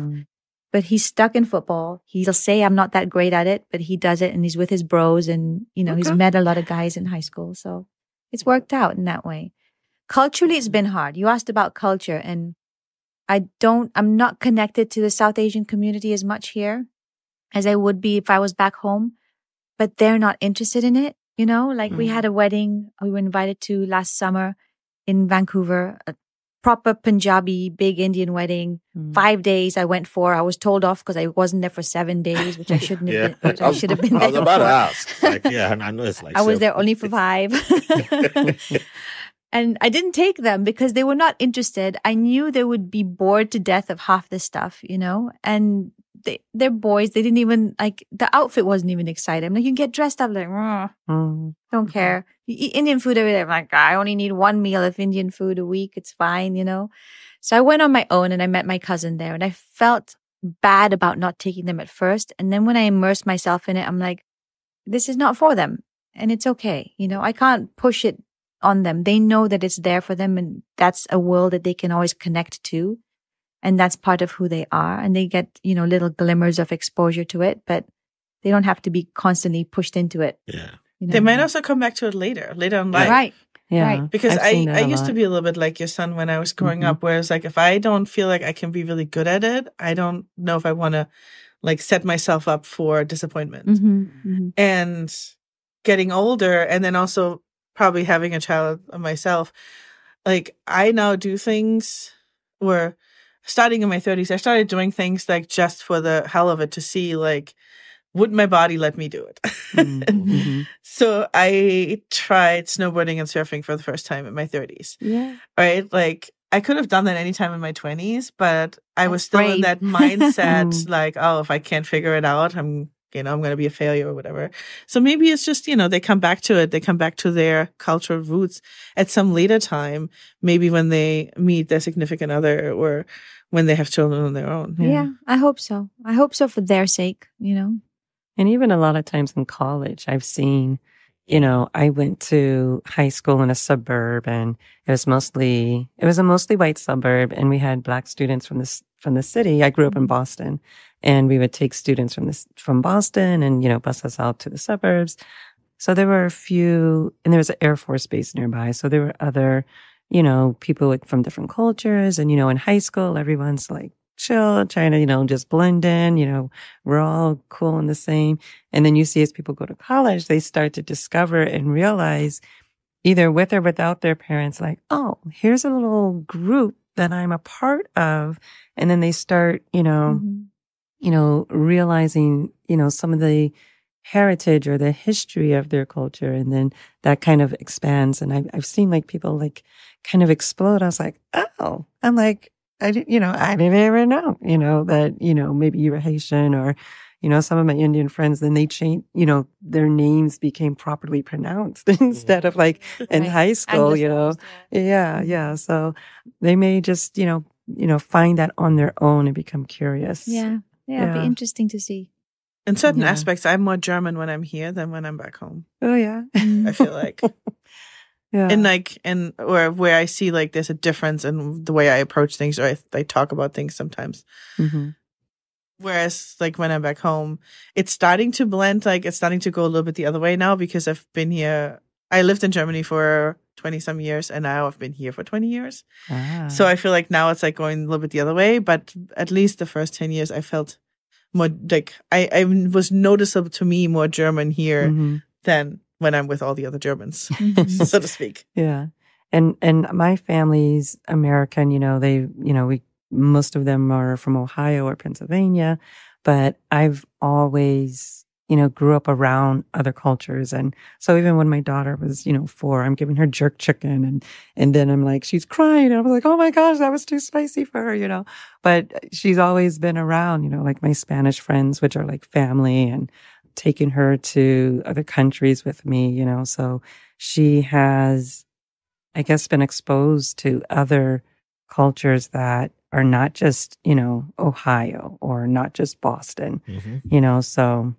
But he's stuck in football. He'll say, I'm not that great at it, but he does it. And he's with his bros. And, you know, he's met a lot of guys in high school. So it's worked out in that way. Culturally, it's been hard. You asked about culture. And I'm not connected to the South Asian community as much here as I would be if I was back home. But they're not interested in it. You know, like we had a wedding we were invited to last summer in Vancouver, a proper Punjabi, big Indian wedding. 5 days I went for. I was told off because I wasn't there for 7 days, which I shouldn't have been. Which I should have been there. I was about to ask. Like, yeah, and I know it's like I was there only for 5. And I didn't take them because they were not interested. I knew they would be bored to death of half this stuff, you know, and they're boys. They didn't even like, the outfit wasn't even exciting. I'm like, you can get dressed up like, don't care. You eat Indian food every day. I'm like, I only need 1 meal of Indian food a week. It's fine, you know. So I went on my own and I met my cousin there, and I felt bad about not taking them at first. And then when I immersed myself in it, I'm like, this is not for them, and it's okay. You know, I can't push it on them. They know that it's there for them, and that's a world that they can always connect to. And that's part of who they are. And they get, you know, little glimmers of exposure to it, but they don't have to be constantly pushed into it. Yeah. You know? They might also come back to it later in life. Right. Yeah. Right. Because I used to be a little bit like your son when I was growing up, where it's like, if I don't feel like I can be really good at it, I don't know if I want to like set myself up for disappointment. And getting older and then also probably having a child of myself, like I now do things where starting in my 30s, I started doing things like just for the hell of it to see like, would my body let me do it? Mm-hmm. So I tried snowboarding and surfing for the first time in my 30s. Yeah. Right? Like I could have done that anytime in my 20s, but I was That's still in brave. that mindset like, oh, if I can't figure it out, I'm going to be a failure or whatever. So maybe it's just, they come back to it. They come back to their cultural roots at some later time, maybe when they meet their significant other or when they have children on their own. Yeah, I hope so. I hope so for their sake, And even a lot of times in college, I've seen, I went to high school in a suburb, and it was a mostly white suburb, and we had Black students from the city. I grew up in Boston, and we would take students from Boston and, bus us out to the suburbs. So there were a few, and there was an Air Force base nearby. So there were other, people from different cultures. And, in high school, everyone's like chill, trying to, just blend in, we're all cool and the same. And then you see as people go to college, they start to discover and realize either with or without their parents, like, oh, here's a little group that I'm a part of. And then they start, realizing, some of the heritage or the history of their culture. And then that kind of expands. And I've seen like people like kind of explode. I was like, oh, I'm like, I didn't even know, that, maybe you were Haitian or, some of my Indian friends, then they changed, their names became properly pronounced instead of like in high school, Yeah. So they may just, find that on their own and become curious. Yeah. It'd be interesting to see. In certain aspects, I'm more German when I'm here than when I'm back home. Oh, yeah. I feel like. Yeah. And or where I see like there's a difference in the way I approach things or I talk about things sometimes. Mm-hmm. Whereas like when I'm back home, it's starting to blend, like it's starting to go a little bit the other way now because I've been here. I lived in Germany for 20 some years and now I've been here for 20 years. Ah. So I feel like now it's like going a little bit the other way. But at least the first 10 years I felt more like I was noticeable to me more German here than when I'm with all the other Germans, so to speak. Yeah. And my family's American, most of them are from Ohio or Pennsylvania, but I've always, grew up around other cultures. And so even when my daughter was, 4, I'm giving her jerk chicken and then I'm like, she's crying. And I was like, oh my gosh, that was too spicy for her, but she's always been around, like my Spanish friends, which are like family, and taking her to other countries with me, so she has, I guess, been exposed to other cultures that are not just, Ohio or not just Boston, so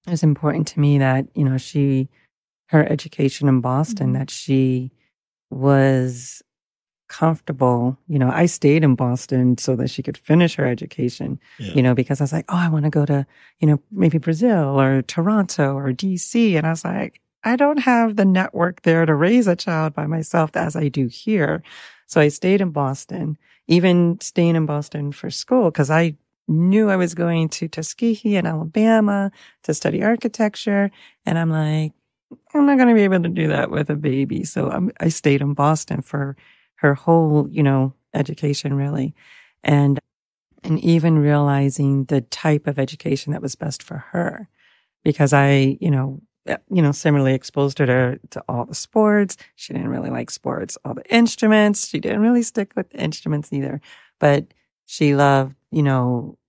it's important to me that, her education in Boston, that she was comfortable. I stayed in Boston so that she could finish her education, because I was like, oh, I want to go to, maybe Brazil or Toronto or DC. And I was like, I don't have the network there to raise a child by myself as I do here. So I stayed in Boston, even staying in Boston for school, because I knew I was going to Tuskegee in Alabama to study architecture. And I'm like, I'm not going to be able to do that with a baby. So I stayed in Boston for her whole, education really. And even realizing the type of education that was best for her, because I, similarly exposed her to all the sports. She didn't really like sports, all the instruments. She didn't really stick with the instruments either, but she loved,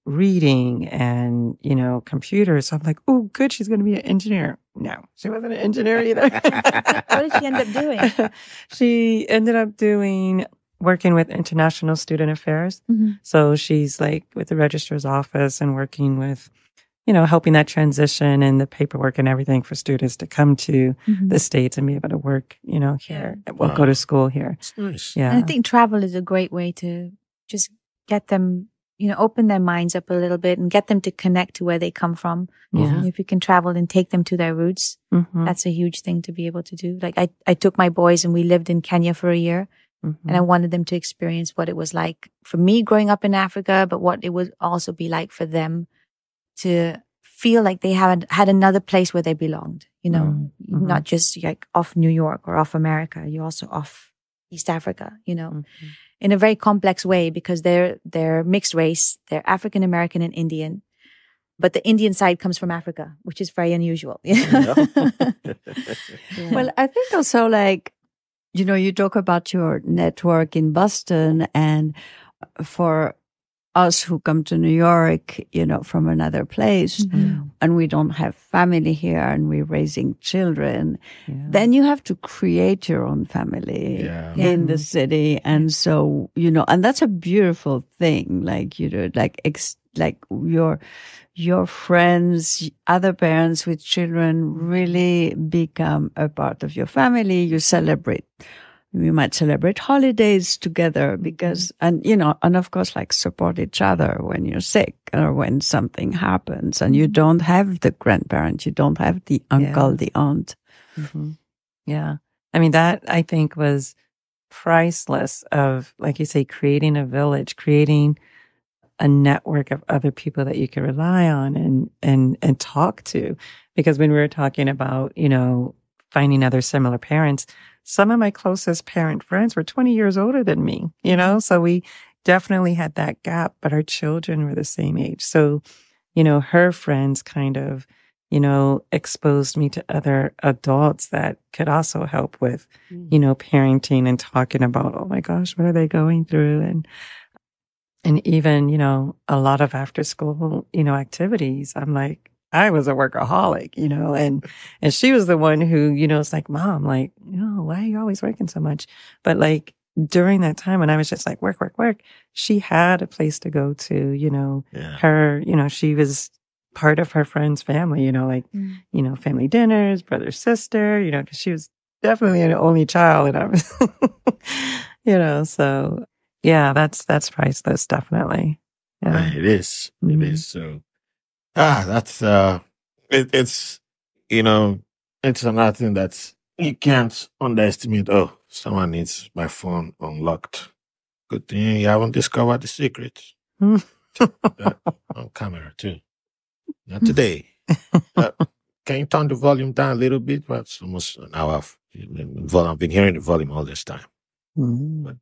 reading and, computers. So I'm like, oh, good. She's going to be an engineer. No, she wasn't an engineer either. What did she end up doing? She ended up working with international student affairs. Mm-hmm. So she's like with the registrar's office and working with, helping that transition and the paperwork and everything for students to come to the States and be able to work, here, go to school here. That's nice. Yeah. And I think travel is a great way to just get them, open their minds up a little bit and get them to connect to where they come from. Yeah. If you can travel and take them to their roots, that's a huge thing to be able to do. Like I took my boys and we lived in Kenya for a year. And I wanted them to experience what it was like for me growing up in Africa, but what it would also be like for them to feel like they had another place where they belonged, Mm-hmm. not just like off New York or off America. You're also off East Africa, Mm-hmm. in a very complex way, because they're mixed race. They're African American and Indian, but the Indian side comes from Africa, which is very unusual. Yeah. Well, I think also like, you talk about your network in Boston, and for us who come to New York, from another place, and we don't have family here and we're raising children, then you have to create your own family in the city. And so, and that's a beautiful thing. Like, like your friends, other parents with children really become a part of your family. You might celebrate holidays together because, and of course, like support each other when you're sick or when something happens and you don't have the grandparent, you don't have the uncle, the aunt. Mm-hmm. Yeah. I mean, that I think was priceless of, like you say, creating a village, creating a network of other people that you can rely on and talk to. Because when we were talking about, finding other similar parents, some of my closest parent friends were 20 years older than me, so we definitely had that gap, but our children were the same age. So, her friends kind of, exposed me to other adults that could also help with, parenting and talking about, oh my gosh, what are they going through? And even, a lot of after school, activities. I'm like, I was a workaholic, and she was the one who, it's like, Mom, like, why are you always working so much? But like during that time when I was just like, work, she had a place to go to, her, she was part of her friend's family, family dinners, brother, sister, because she was definitely an only child. And I was, so yeah, that's priceless, definitely. Yeah. It is. It is. So, that's, it's another thing that you can't underestimate. Oh, someone needs my phone unlocked. Good thing you haven't discovered the secret. On camera too. Not today. Can you turn the volume down a little bit? Well, it's almost an hour. I've been hearing the volume all this time. But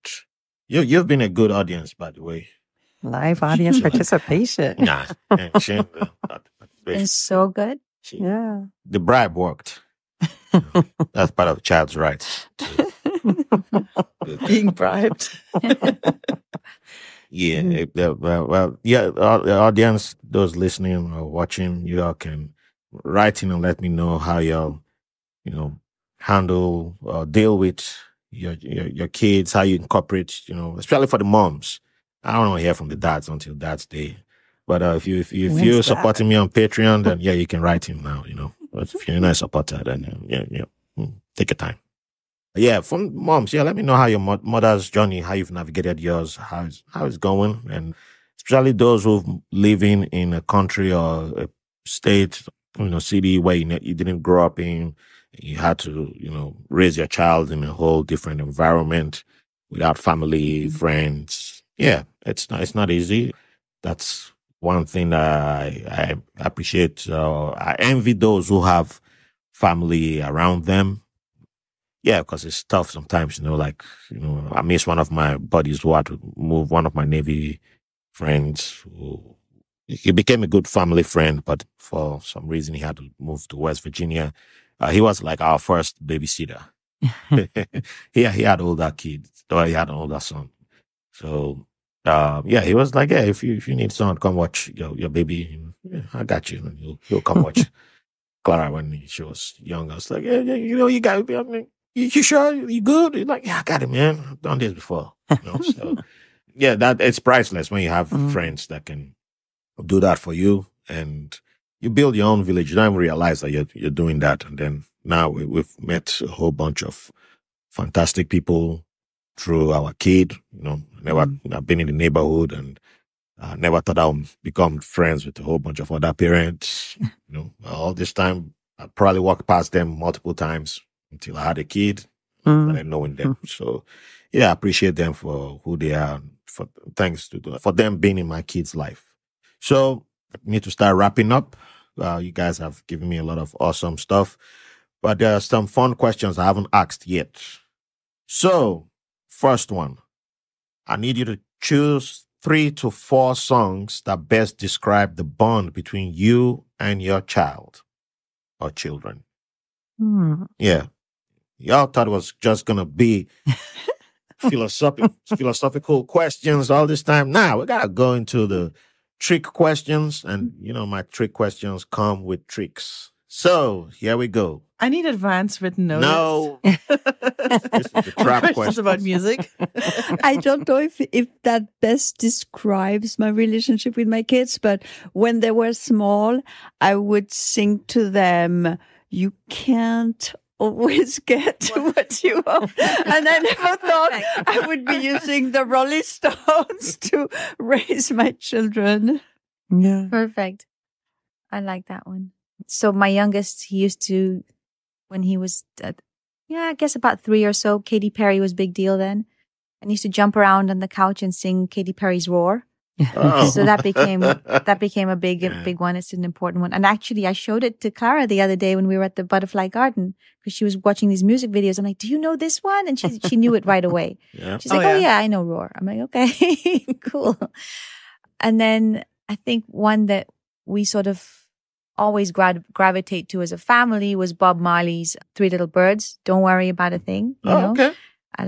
you've been a good audience, by the way. Live audience participation. Nah. It's so good. Yeah. The bribe worked. That's part of child's rights. Being bribed. The audience, those listening or watching, you all can write in and let me know how y'all, handle or deal with your kids, how you incorporate, especially for the moms. I don't want to hear from the dads until Dad's Day. But if you're supporting me on Patreon, then you can write him now, But if you're not a supporter, then take your time. From moms, let me know how your mother's journey, how you've navigated yours, how it's going, and especially those who living in a country or a state, city where you didn't grow up in, you had to, raise your child in a whole different environment without family, friends. Yeah, it's not easy. That's one thing that I appreciate. I envy those who have family around them. Yeah, because it's tough sometimes, I miss one of my buddies who had to move, one of my Navy friends. He became a good family friend, but for some reason he had to move to West Virginia. He was like our first babysitter. He had older kids, or he had an older son. So, he was like, if you need someone, come watch your baby. I got you. And he'll come watch Clara when she was young. I was like, you got it. I mean, you sure? You good? He's like, I got it, man. I've done this before. So, that it's priceless when you have friends that can do that for you, and you build your own village. You don't even realize that you're doing that. And then now we've met a whole bunch of fantastic people through our kid. I've been in the neighborhood, and I never thought I would become friends with a whole bunch of other parents. All this time, I probably walked past them multiple times until I had a kid, and knowing them. So, I appreciate them for who they are. For them being in my kid's life. So, I need to start wrapping up. You guys have given me a lot of awesome stuff, but there are some fun questions I haven't asked yet. So, first one, I need you to choose 3 to 4 songs that best describe the bond between you and your child or children. Yeah. Y'all thought it was just going to be philosophical questions all this time. Now, we got to go into the trick questions. And, my trick questions come with tricks. So, here we go. I need advance written notice. No. This is the trap Questions question. about music. I don't know if that best describes my relationship with my kids, but when they were small, I would sing to them, "You can't always get what you want." And I never thought I would be using the Rolling Stones to raise my children. Yeah. Perfect. I like that one. So my youngest, he used to, when he was, I guess about 3 or so, Katy Perry was big deal then. And he used to jump around on the couch and sing Katy Perry's Roar. Oh. So that became a big one. It's an important one. And actually, I showed it to Clara the other day when we were at the Butterfly Garden because she was watching these music videos. I'm like, "Do you know this one?" And she knew it right away. Yeah. She's like, "Oh yeah, I know Roar." I'm like, "Okay, cool." And then I think one that we sort of always gravitate to as a family was Bob Marley's Three Little Birds. Don't worry about a thing. You know? Okay. I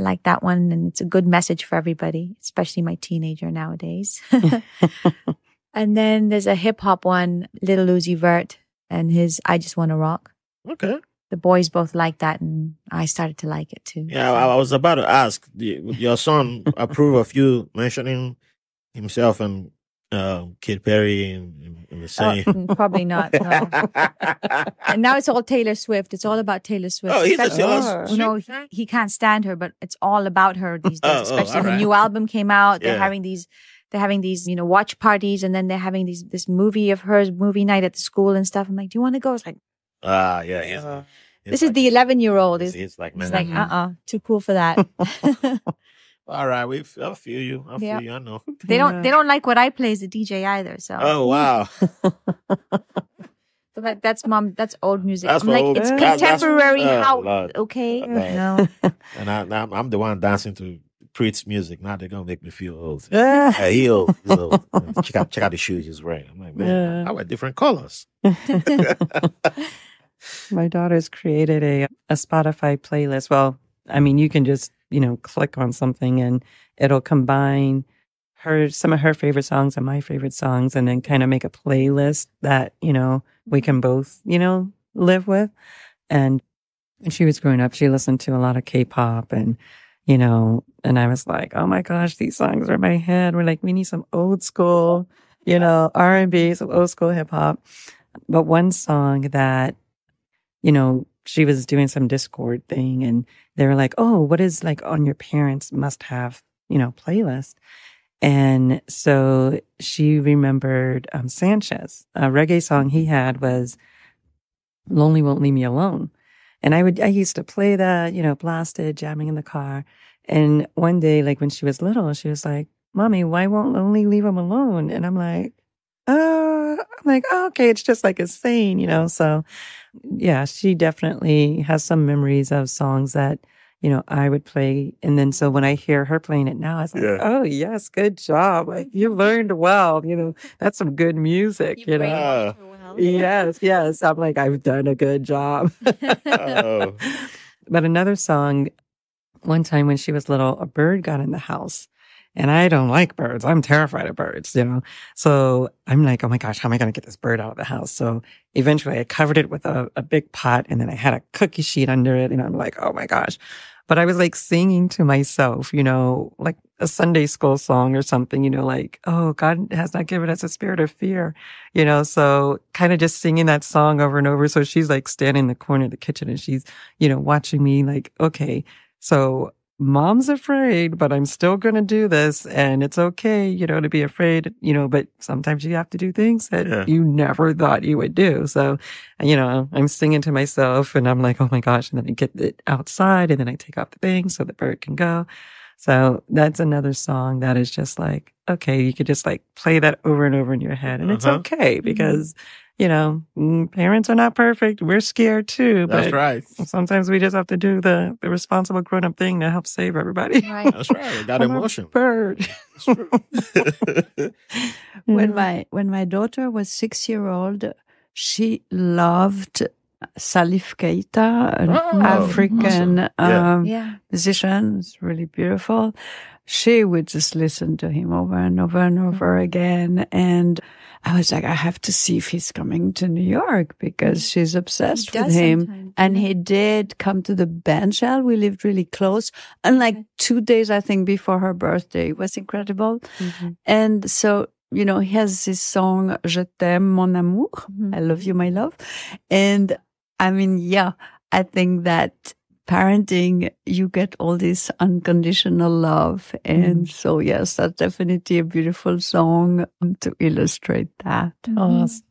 like that one, and it's a good message for everybody, especially my teenager nowadays. And then there's a hip hop one, Little Uzi Vert and his I Just Wanna Rock. Okay. The boys both like that, and I started to like it too. Yeah, I was about to ask, would your son approve of you mentioning himself and Kid Perry in the same? Probably not. No. And now it's all Taylor Swift. It's all about Taylor Swift. Oh, he's a Especially- Taylor Swift No, fan? he can't stand her, but it's all about her these days. Oh, Especially all her right. new album came out. They're Yeah. having these, watch parties, and then they're having this movie of hers, movie night at the school and stuff. I'm like, "Do you want to go?" It's like, Yeah. this is the 11-year-old. He's like, He's man. like, too cool for that. All right, I feel you. Yeah. I know. They don't like what I play as a DJ either. So, Oh, wow. so that's old music. That's I'm for like, old- it's that's- contemporary. oh, How Lord. okay? Lord. No. And I'm the one dancing to Preet's music. Now they're going to make me feel old. Yeah. Hey, he old. He's old. Check out the shoes he's wearing. I'm like, man, I wear different colors. My daughter's created a Spotify playlist. Well, I mean, you can just, click on something and it'll combine some of her favorite songs and my favorite songs and then kind of make a playlist that, we can both, live with. And when she was growing up, she listened to a lot of K-pop and I was like, oh my gosh, these songs are in my head. We're like, we need some old school, R&B, some old school hip hop. But one song that, she was doing some Discord thing and they were like, oh, what is like on your parents' must have, playlist? And so she remembered Sanchez. A reggae song he had was Lonely Won't Leave Me Alone. And I used to play that, blasted, jamming in the car. And one day, like when she was little, she was like, Mommy, why won't Lonely leave him alone? And I'm like, oh, okay, it's just like a saying, So yeah, she definitely has some memories of songs that, I would play. And then so when I hear her playing it now, I was like, oh yes, good job. Like you learned well, that's some good music, Yes. I'm like, I've done a good job. Oh. But another song, one time when she was little, a bird got in the house. And I don't like birds. I'm terrified of birds, So I'm like, oh my gosh, how am I going to get this bird out of the house? So eventually I covered it with a big pot and then I had a cookie sheet under it. And I'm like, oh my gosh. But I was like singing to myself, like a Sunday school song or something, like, oh, God has not given us a spirit of fear, so kind of just singing that song over and over. So she's like standing in the corner of the kitchen and she's, watching me like, okay, so Mom's afraid, but I'm still going to do this. And it's okay, to be afraid, but sometimes you have to do things that you never thought you would do. So, I'm singing to myself and I'm like, oh my gosh. And then I get it outside and then I take off the thing so the bird can go. So that's another song that is just like, okay, you could just like play that over and over in your head and it's okay because, parents are not perfect. We're scared too. That's but right. sometimes we just have to do the responsible grown-up thing to help save everybody. Right. That's right. We got emotion. Bird. When my daughter was 6-year-old, she loved Salif Keita, an African musician. It's really beautiful. She would just listen to him over and over and over again. And I was like, I have to see if he's coming to New York because she's obsessed with him. Sometimes. And he did come to the band shell. We lived really close. And like 2 days, I think, before her birthday. It was incredible. Mm-hmm. And so, he has this song, Je t'aime, mon amour. Mm-hmm. I love you, my love. And I mean, I think that parenting, you get all this unconditional love. And so, yes, that's definitely a beautiful song to illustrate that. Awesome.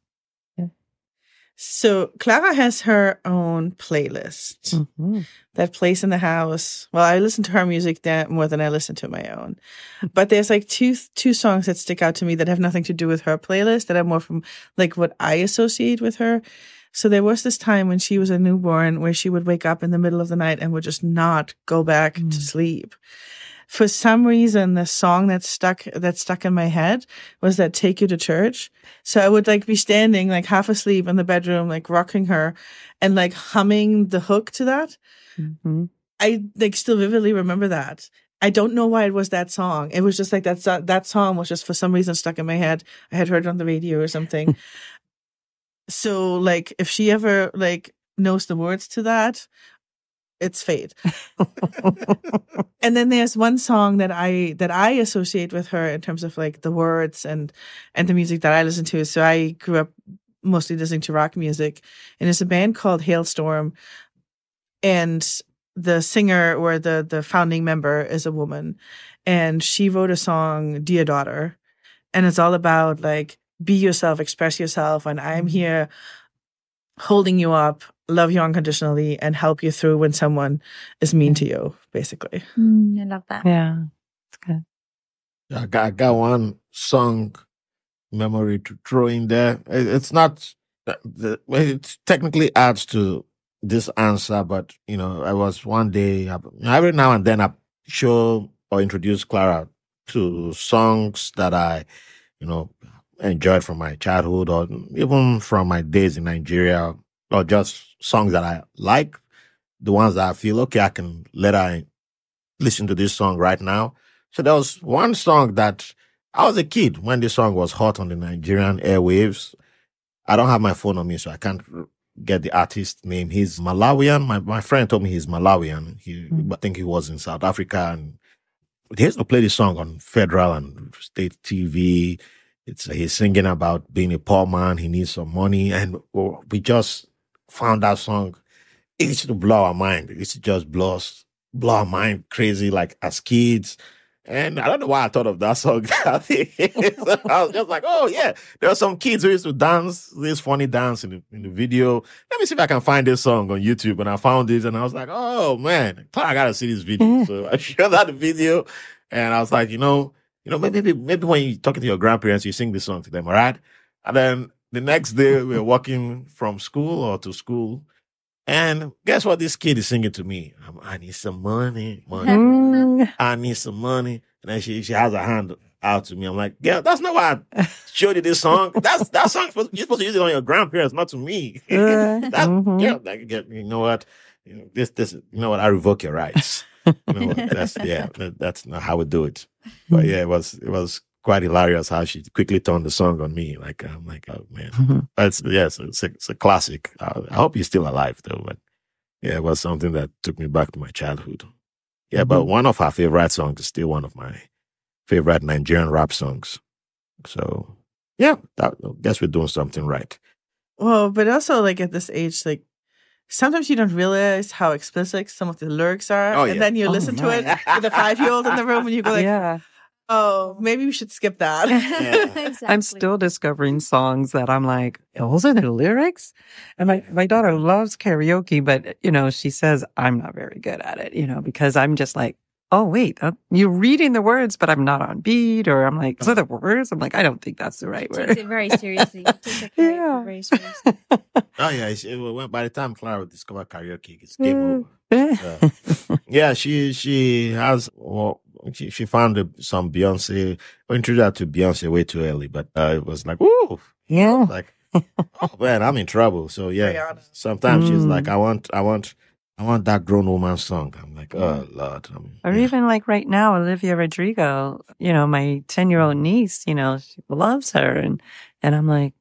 So Clara has her own playlist that plays in the house. Well, I listen to her music more than I listen to my own. But there's like two songs that stick out to me that have nothing to do with her playlist, that are more from like what I associate with her. So there was this time when she was a newborn where she would wake up in the middle of the night and would just not go back to sleep. For some reason, the song that stuck in my head was that Take You to Church. So I would like be standing like half asleep in the bedroom, like rocking her and like humming the hook to that. Mm-hmm. I like still vividly remember that. I don't know why it was that song. It was just like that song was just for some reason stuck in my head. I had heard it on the radio or something. So like if she ever like knows the words to that, it's fate. And then there's one song that I associate with her in terms of like the words and the music that I listen to. So I grew up mostly listening to rock music, and it's a band called Hailstorm, and the singer or the founding member is a woman, and she wrote a song, Dear Daughter, and it's all about like be yourself, express yourself, and I'm here holding you up, love you unconditionally, and help you through when someone is mean to you, basically. I love that. Yeah, it's good. I got one song memory to throw in there. It's not, it technically adds to this answer, but, I was one day, every now and then I show or introduce Clara to songs that I, enjoyed from my childhood or even from my days in Nigeria, or just songs that I like, the ones that I feel, okay, I can let her listen to this song right now. So there was one song that I was a kid when this song was hot on the Nigerian airwaves. I don't have my phone on me, so I can't get the artist name. He's Malawian. My friend told me he's Malawian. I think he was in South Africa, and he has to play this song on federal and state TV. He's singing about being a poor man. He needs some money. And we just found that song. It used to blow our mind. It used to just blow our mind crazy, like as kids. And I don't know why I thought of that song. So I was just like, oh yeah, there are some kids who used to dance this funny dance in the video. Let me see if I can find this song on YouTube. And I found it, and I was like, oh man, I gotta see this video. So I showed out the video, and I was like, maybe when you're talking to your grandparents, you sing this song to them, all right? And then the next day we were walking from school or to school, and guess what this kid is singing to me? I need some money. I need some money. And then she has her hand out to me. I'm like, yeah, that's not why I showed you this song. That song, you're supposed to use it on your grandparents, not to me. Yeah, you know what? This, you know what? I revoke your rights. That's not how we do it. But yeah, it was quite hilarious how she quickly turned the song on me. Like, I'm like, oh man, it's a classic. I hope he's still alive though. But yeah, it was something that took me back to my childhood. Yeah, but one of her favorite songs is still one of my favorite Nigerian rap songs. So yeah, I guess we're doing something right. Well, but also like at this age, like sometimes you don't realize how explicit some of the lyrics are. And then you listen to it with a 5-year-old in the room and you go like, oh, maybe we should skip that. Exactly. I'm still discovering songs that I'm like, those are the lyrics? And my daughter loves karaoke, but, she says I'm not very good at it, because I'm just like oh, wait, you're reading the words, but I'm not on beat. Or I'm like, those are the words? I'm like, I don't think that's the right word. Takes it very seriously. Takes a character very seriously. Oh yeah, by the time Clara discovered karaoke, it's game over. Yeah, she has. Well, she found some Beyonce. We introduced her to Beyonce way too early, but it was like, ooh, Yeah. like, oh man, I'm in trouble. So yeah, sometimes she's like, I want that grown woman song. I'm like, oh Lord. Or even like right now, Olivia Rodrigo, my 10-year-old niece, she loves her. And I'm like,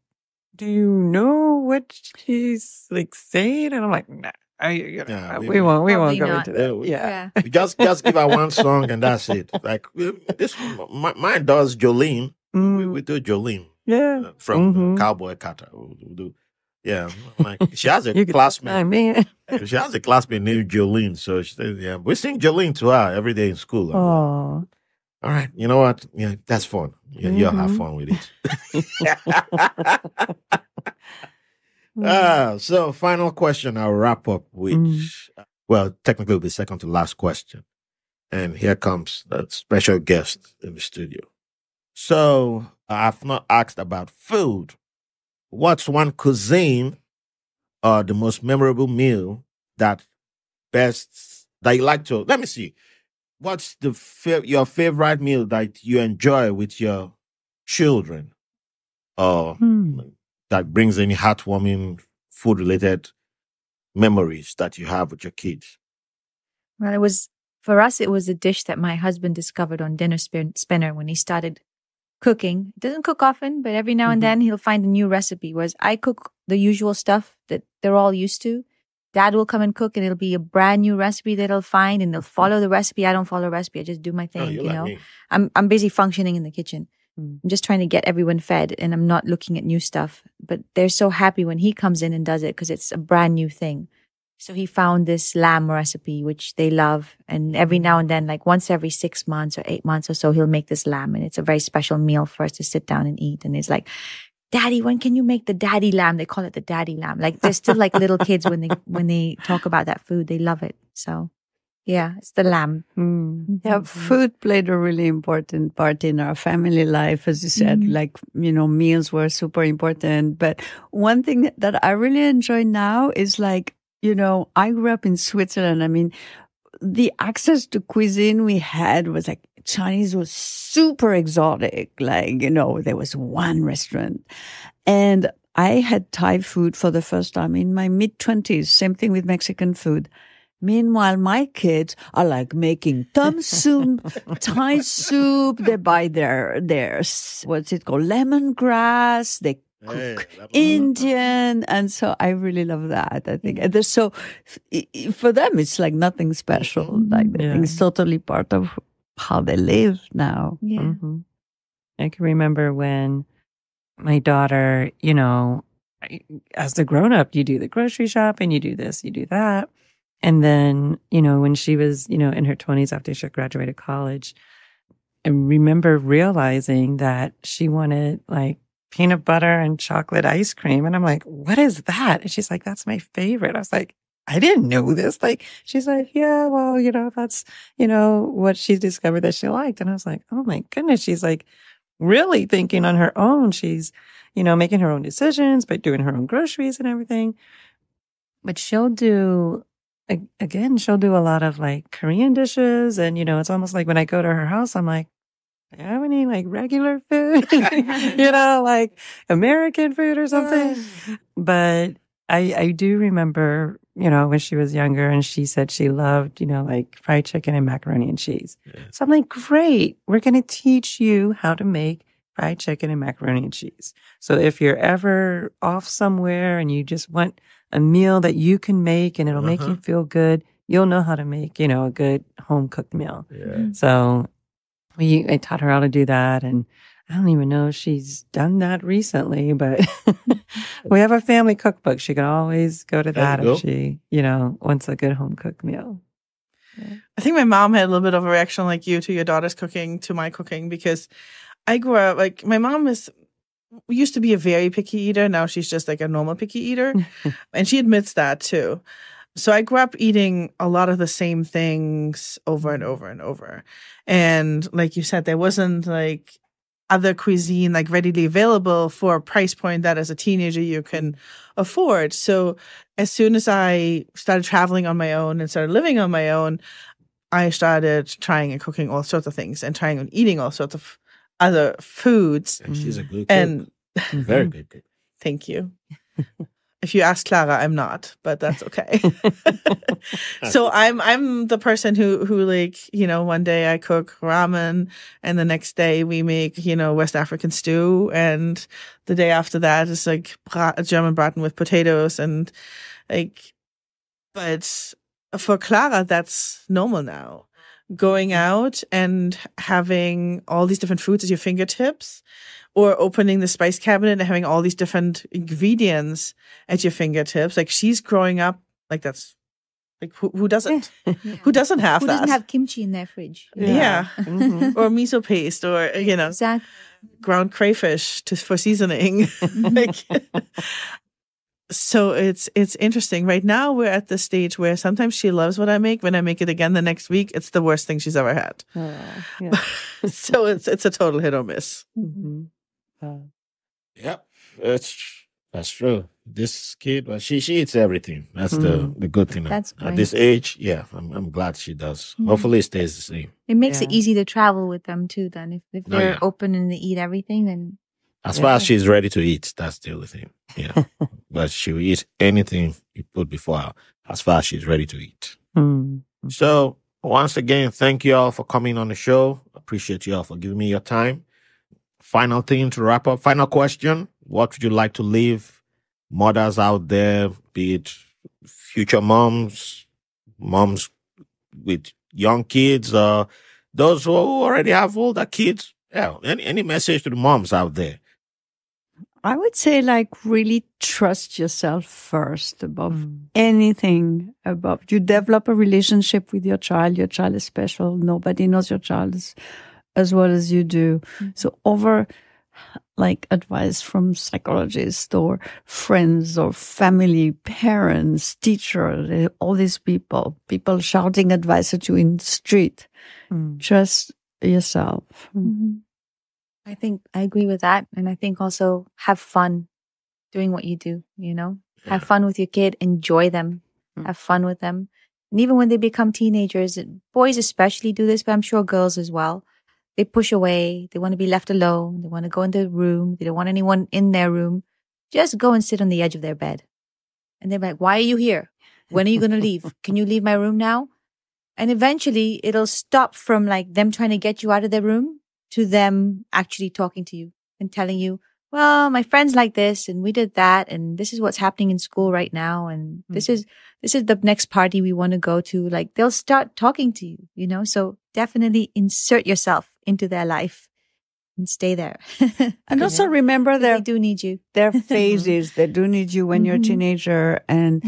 do you know what she's like saying? And I'm like, nah. We won't go into that. Yeah. Just give her one song and that's it. Like this, mine does Jolene. We do Jolene. Yeah. From Cowboy Carter. We do. Yeah. Like, she has a classmate. She has a classmate named Jolene. So she says, yeah, we sing Jolene to her every day in school. Oh. All right. You know what? Yeah, that's fun. Yeah, you'll have fun with it. So final question I'll wrap up with, well, technically the second to last question. And here comes a special guest in the studio. So I've not asked about food. What's one cuisine or the most memorable meal that you like to, let me see. What's your favorite meal that you enjoy with your children? Or that brings any heartwarming food-related memories that you have with your kids? Well, for us, it was a dish that my husband discovered on Dinner Spinner when he started cooking. He doesn't cook often, but every now and then he'll find a new recipe, whereas I cook the usual stuff that they're all used to. Dad will come and cook and it'll be a brand new recipe that he'll find and they'll follow the recipe. I don't follow the recipe. I just do my thing, Me. I'm busy functioning in the kitchen. I'm just trying to get everyone fed and I'm not looking at new stuff. But they're so happy when he comes in and does it because it's a brand new thing. So he found this lamb recipe, which they love. And every now and then, like once every 6 months or 8 months or so, he'll make this lamb. And it's a very special meal for us to sit down and eat. And it's like, Daddy, when can you make the daddy lamb? They call it the daddy lamb. Like they're still like little kids when they talk about that food. They love it. So yeah, it's the lamb. Yeah, food played a really important part in our family life. As you said, like, meals were super important. But one thing that I really enjoy now is like, I grew up in Switzerland. I mean, the access to cuisine we had was like, Chinese was super exotic. Like, there was one restaurant. And I had Thai food for the first time in my mid-20s. Same thing with Mexican food. Meanwhile, my kids are like making thumb soup, Thai soup. They buy their what's it called, lemongrass. They cook Indian. And so I really love that. I think and so for them, it's like nothing special. Like they think it's totally part of how they live now. Yeah. I can remember when my daughter, as the grown up, you do the grocery shopping, you do this, you do that. And then, when she was, in her 20s after she graduated college, I remember realizing that she wanted like peanut butter and chocolate ice cream. And I'm like, what is that? And she's like, that's my favorite. I was like, I didn't know this. Like, she's like, yeah, well, that's, what she discovered that she liked. And I was like, oh my goodness. She's like really thinking on her own. She's, making her own decisions, but doing her own groceries and everything. But she'll do a lot of like Korean dishes. And, it's almost like when I go to her house, I'm like, do you have any like regular food? Like American food or something. But I do remember, when she was younger and she said she loved, like fried chicken and macaroni and cheese. Yeah. So I'm like, great. We're going to teach you how to make fried chicken and macaroni and cheese. So if you're ever off somewhere and you just want a meal that you can make and it'll make you feel good, you'll know how to make, a good home cooked meal. Yeah. So I taught her how to do that. And I don't even know if she's done that recently, but we have a family cookbook. She can always go to that if she, wants a good home cooked meal. Yeah. I think my mom had a little bit of a reaction like you to your daughter's cooking, to my cooking, because I grew up, like, my mom used to be a very picky eater. Now she's just like a normal picky eater. And she admits that too. So I grew up eating a lot of the same things over and over and over. And like you said, there wasn't like other cuisine like readily available for a price point that as a teenager you can afford. So as soon as I started traveling on my own and started living on my own, I started trying and cooking all sorts of things and trying and eating all sorts of other foods. And she's a good cook. And Very good cook. Thank you. If you ask Clara, I'm not, but that's okay. So I'm the person who like, one day I cook ramen and the next day we make, West African stew. And the day after that is like German braten with potatoes and like, but for Clara, that's normal now. Going out and having all these different foods at your fingertips, or opening the spice cabinet and having all these different ingredients at your fingertips. Like she's growing up like that's like who doesn't? Who doesn't have Who that? doesn't have kimchi in their fridge? Yeah. Mm-hmm. Or miso paste, or Exactly. ground crayfish for seasoning. Like, so it's interesting. Right now we're at the stage where sometimes she loves what I make. When I make it again the next week, it's the worst thing she's ever had. Yeah. So it's a total hit or miss. Mm-hmm. Yep, that's true. This kid, well, she eats everything. That's the good thing. That's At great. this age, yeah, I'm glad she does. Hopefully, it stays the same. It makes it Yeah. easy to travel with them too. Then if Oh, they're yeah. open and they eat everything, then As far as she's ready to eat, that's the only thing. Yeah, but she'll eat anything you put before her. As far as she's ready to eat. Mm-hmm. So once again, thank you all for coming on the show. Appreciate you all for giving me your time. Final thing to wrap up. Final question. What would you like to leave mothers out there, be it future moms with young kids, or those who already have older kids? Yeah, any message to the moms out there? I would say, like, really trust yourself first above anything. Above you develop a relationship with your child. Your child is special. Nobody knows your child as well as you do. So over like advice from psychologists or friends or family, parents, teachers, all these people shouting advice at you in the street. Trust yourself. I think I agree with that. And I think also have fun doing what you do, Have fun with your kid, enjoy them, have fun with them. And even when they become teenagers, boys especially do this, but I'm sure girls as well. They push away. They want to be left alone. They want to go in their room. They don't want anyone in their room. Just go and sit on the edge of their bed. And they're like, why are you here? When are you going to leave? Can you leave my room now? And eventually it'll stop from like them trying to get you out of their room to them actually talking to you and telling you, well, my friend's like this and we did that and this is what's happening in school right now and this is the next party we want to go to. Like they'll start talking to you, So definitely insert yourself into their life and stay there. And also remember they do need you. Their phases. They do need you when you're a teenager and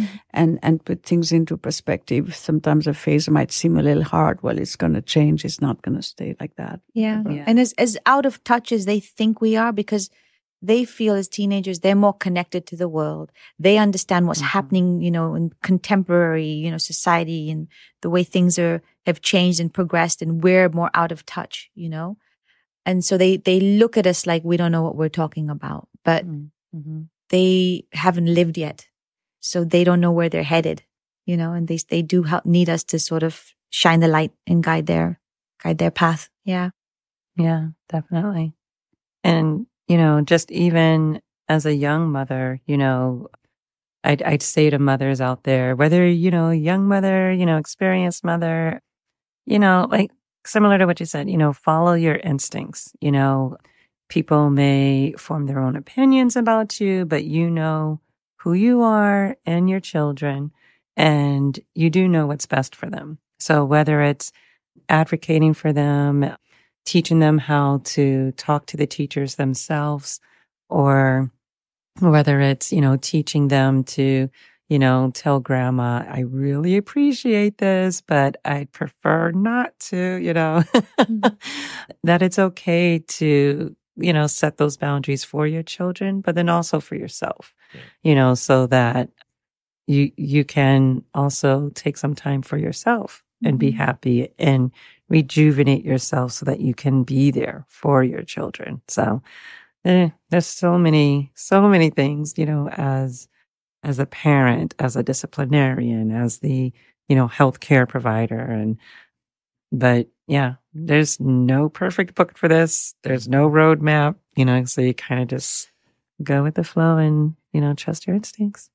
put things into perspective. Sometimes a phase might seem a little hard. Well, it's going to change. It's not going to stay like that. Yeah. And as out of touch as they think we are, because they feel as teenagers, they're more connected to the world. They understand what's happening, in contemporary, society and the way things have changed and progressed, and we're more out of touch, And so they look at us like we don't know what we're talking about, but they haven't lived yet. So they don't know where they're headed, and they do need us to sort of shine the light and guide their path. Yeah. Yeah, definitely. And, just even as a young mother, I'd say to mothers out there, whether, young mother, experienced mother, like similar to what you said, follow your instincts. People may form their own opinions about you, but you know who you are and your children, and you do know what's best for them. So whether it's advocating for them, teaching them how to talk to the teachers themselves, or whether it's, teaching them to, tell grandma, I really appreciate this, but I'd prefer not to, that it's okay to, set those boundaries for your children, but then also for yourself, so that, you can also take some time for yourself and be happy and rejuvenate yourself so that you can be there for your children. So there's so many things, as a parent, as a disciplinarian, as the, healthcare provider. But yeah, there's no perfect book for this. There's no roadmap, so you kind of just go with the flow and, trust your instincts.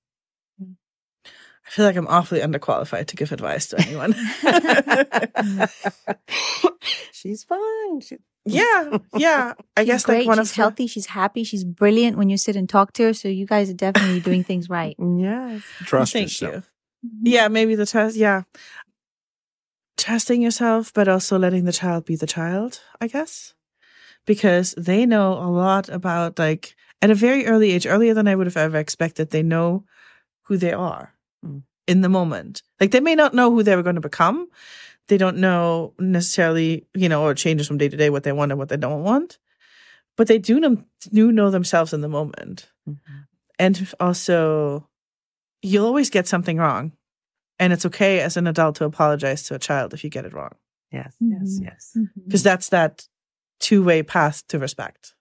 I feel like I'm awfully underqualified to give advice to anyone. She's fine. Yeah. I guess great. like she's healthy. She's happy. She's brilliant when you sit and talk to her. So you guys are definitely doing things right. Yes. Trust Thank yourself. you. Yeah, maybe the trust. Yeah, trusting yourself, but also letting the child be the child, I guess, because they know a lot about, like, at a very early age, earlier than I would have ever expected. They know who they are in the moment. Like, they may not know who they were going to become. They don't know necessarily, or it changes from day to day what they want and what they don't want. But they do know themselves in the moment. Mm-hmm. And also, you'll always get something wrong. And it's okay as an adult to apologize to a child if you get it wrong. Yes. Because that's that two-way path to respect.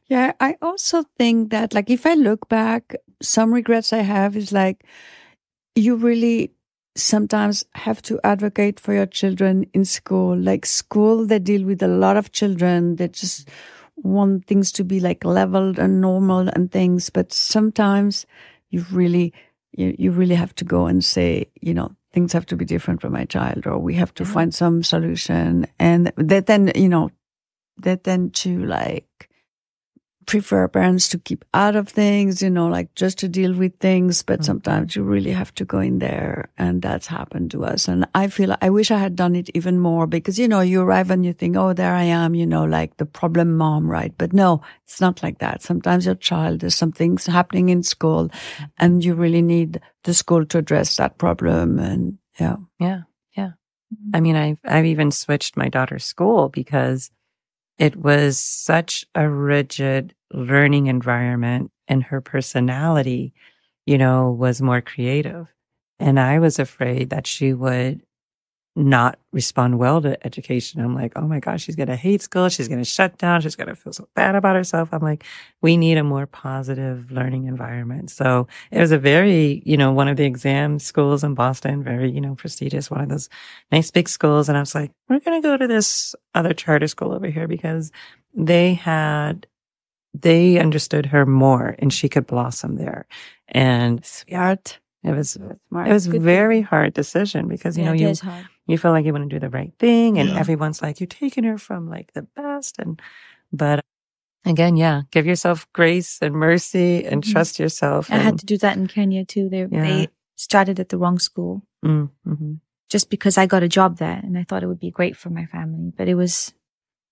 Yeah, I also think that, like, if I look back, some regrets I have is like, you really sometimes have to advocate for your children in school. Like school, they deal with a lot of children. They just want things to be like leveled and normal and things. But sometimes you really have to go and say, things have to be different for my child, or we have to find some solution. And they tend to like prefer parents to keep out of things, like just to deal with things. But sometimes you really have to go in there, and that's happened to us. And I feel I wish I had done it even more, because, you arrive and you think, oh, there I am, like the problem mom, right? But no, it's not like that. Sometimes your child, there's some things happening in school and you really need the school to address that problem. And Yeah. I mean, I've even switched my daughter's school because it was such a rigid learning environment, and her personality, was more creative. And I was afraid that she would not respond well to education. I'm like, oh my gosh, she's going to hate school. She's going to shut down. She's going to feel so bad about herself. I'm like, we need a more positive learning environment. So it was a very, one of the exam schools in Boston, very, prestigious, one of those nice big schools. And I was like, we're going to go to this other charter school over here because they understood her more and she could blossom there. And smart. It was a very hard decision because, you feel like you want to do the right thing, and everyone's like, you're taking her from like the best. But again, give yourself grace and mercy and trust yourself. I had to do that in Kenya too. They started at the wrong school just because I got a job there and I thought it would be great for my family. But it was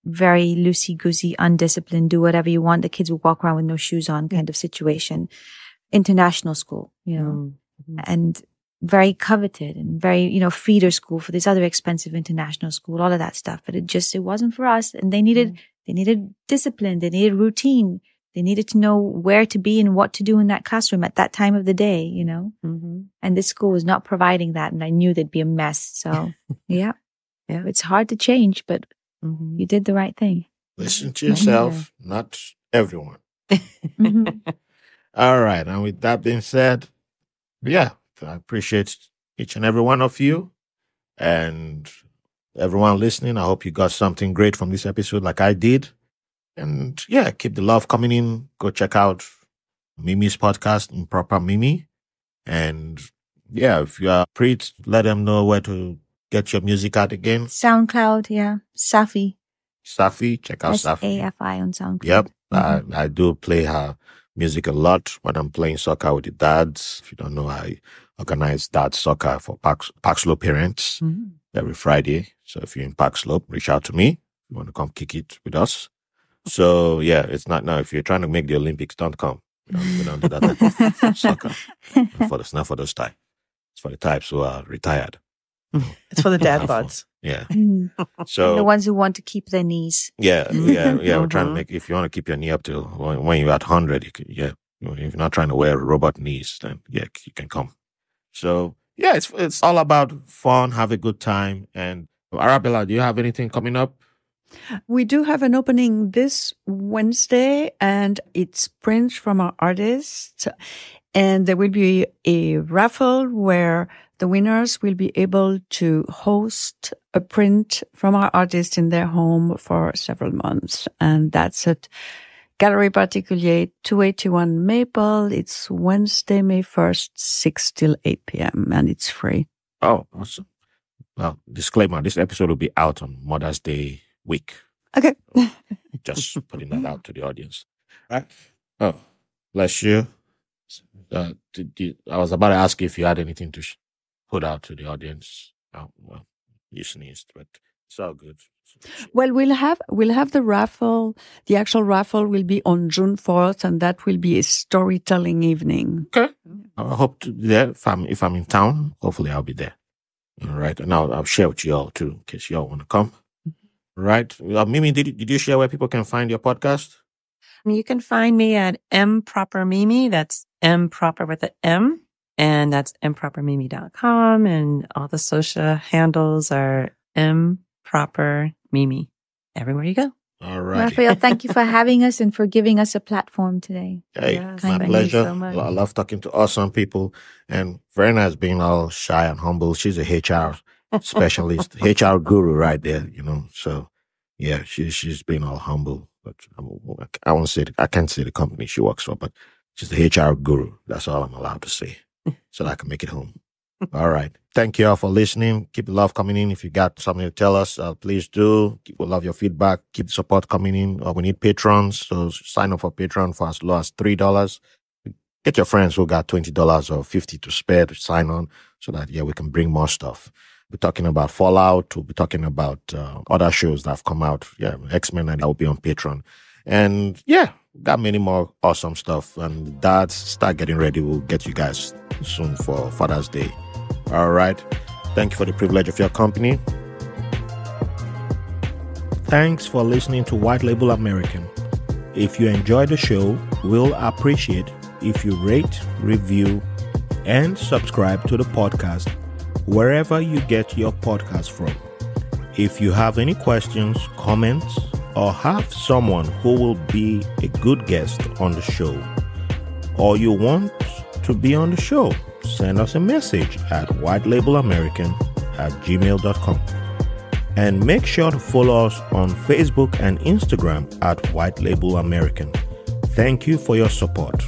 very loosey-goosey, undisciplined, do whatever you want. The kids would walk around with no shoes on kind of situation. International school, and very coveted and very, feeder school for this other expensive international school, all of that stuff. But it wasn't for us. And they needed discipline. They needed routine. They needed to know where to be and what to do in that classroom at that time of the day, And this school was not providing that. And I knew there'd be a mess. So it's hard to change, but you did the right thing. Listen to yourself, not everyone. All right. And with that being said, I appreciate each and every one of you and everyone listening. I hope you got something great from this episode like I did. And keep the love coming in. Go check out Mimi's podcast, Improper Mimi. And if you are Preet, let them know where to get your music out again. SoundCloud, Safi. Safi, check out Safi. SAFI on SoundCloud. Yep. I do play her music a lot when I'm playing soccer with the dads. If you don't know, I organize dad soccer for Park Slope parents every Friday. So if you're in Park Slope, reach out to me. If you want to come kick it with us. So it's not now. If you're trying to make the Olympics, don't come. We don't do that type of soccer. It's not for those types. It's for the types who are retired. It's for the dad bods. Yeah. So and the ones who want to keep their knees. We're trying to make. If you want to keep your knee up till when you're at 100, If you're not trying to wear robot knees, then yeah, you can come. So yeah, it's all about fun, have a good time. And Arabella, do you have anything coming up? We do have an opening this Wednesday, and it's prints from our artists. And there will be a raffle where the winners will be able to host a print from our artists in their home for several months. And that's at Gallery Particulier, 281 Maple. It's Wednesday, May 1st, 6 till 8 p.m. and it's free. Oh, awesome. Well, disclaimer, this episode will be out on Mother's Day week. Okay. Just putting that out to the audience. Right? Oh, bless you. I was about to ask you if you had anything to put out to the audience. Oh, well, you sneezed, but it's all good. Well, we'll have the raffle. The actual raffle will be on June 4th, and that will be a storytelling evening. Okay. I hope to be there. If I'm in town, hopefully I'll be there. All right. And I'll share with you all too, in case you all want to come. Right. Mimi, did you share where people can find your podcast? You can find me at M Proper Mimi. That's M Proper with an M. And that's mpropermimi.com. And all the social handles are M Proper Mimi. Everywhere you go. All right. Raphael, thank you for having us and for giving us a platform today. Hey, Yes, my thank you pleasure. so much. I love talking to awesome people. And Verena has been all shy and humble. She's a HR specialist, HR guru right there, So, yeah, she's been all humble. But I can't say the company she works for, but she's the HR guru. That's all I'm allowed to say, so that I can make it home. All right. Thank you all for listening. Keep the love coming in. If you got something to tell us, please do. We love your feedback. Keep the support coming in. We need patrons. So sign up for Patreon for as low as $3. Get your friends who got $20 or $50 to spare to sign on so that, we can bring more stuff. We're talking about Fallout. We'll be talking about other shows that have come out. Yeah, X-Men, and that will be on Patreon. And got many more awesome stuff. And dads, start getting ready. We'll get you guys soon for Father's Day. All right. Thank you for the privilege of your company. Thanks for listening to White Label American. If you enjoy the show, we'll appreciate if you rate, review, and subscribe to the podcast wherever you get your podcast from. If you have any questions, comments, or have someone who will be a good guest on the show, or you want to be on the show, send us a message at whitelabelamerican@gmail.com. And make sure to follow us on Facebook and Instagram at White Label American. Thank you for your support.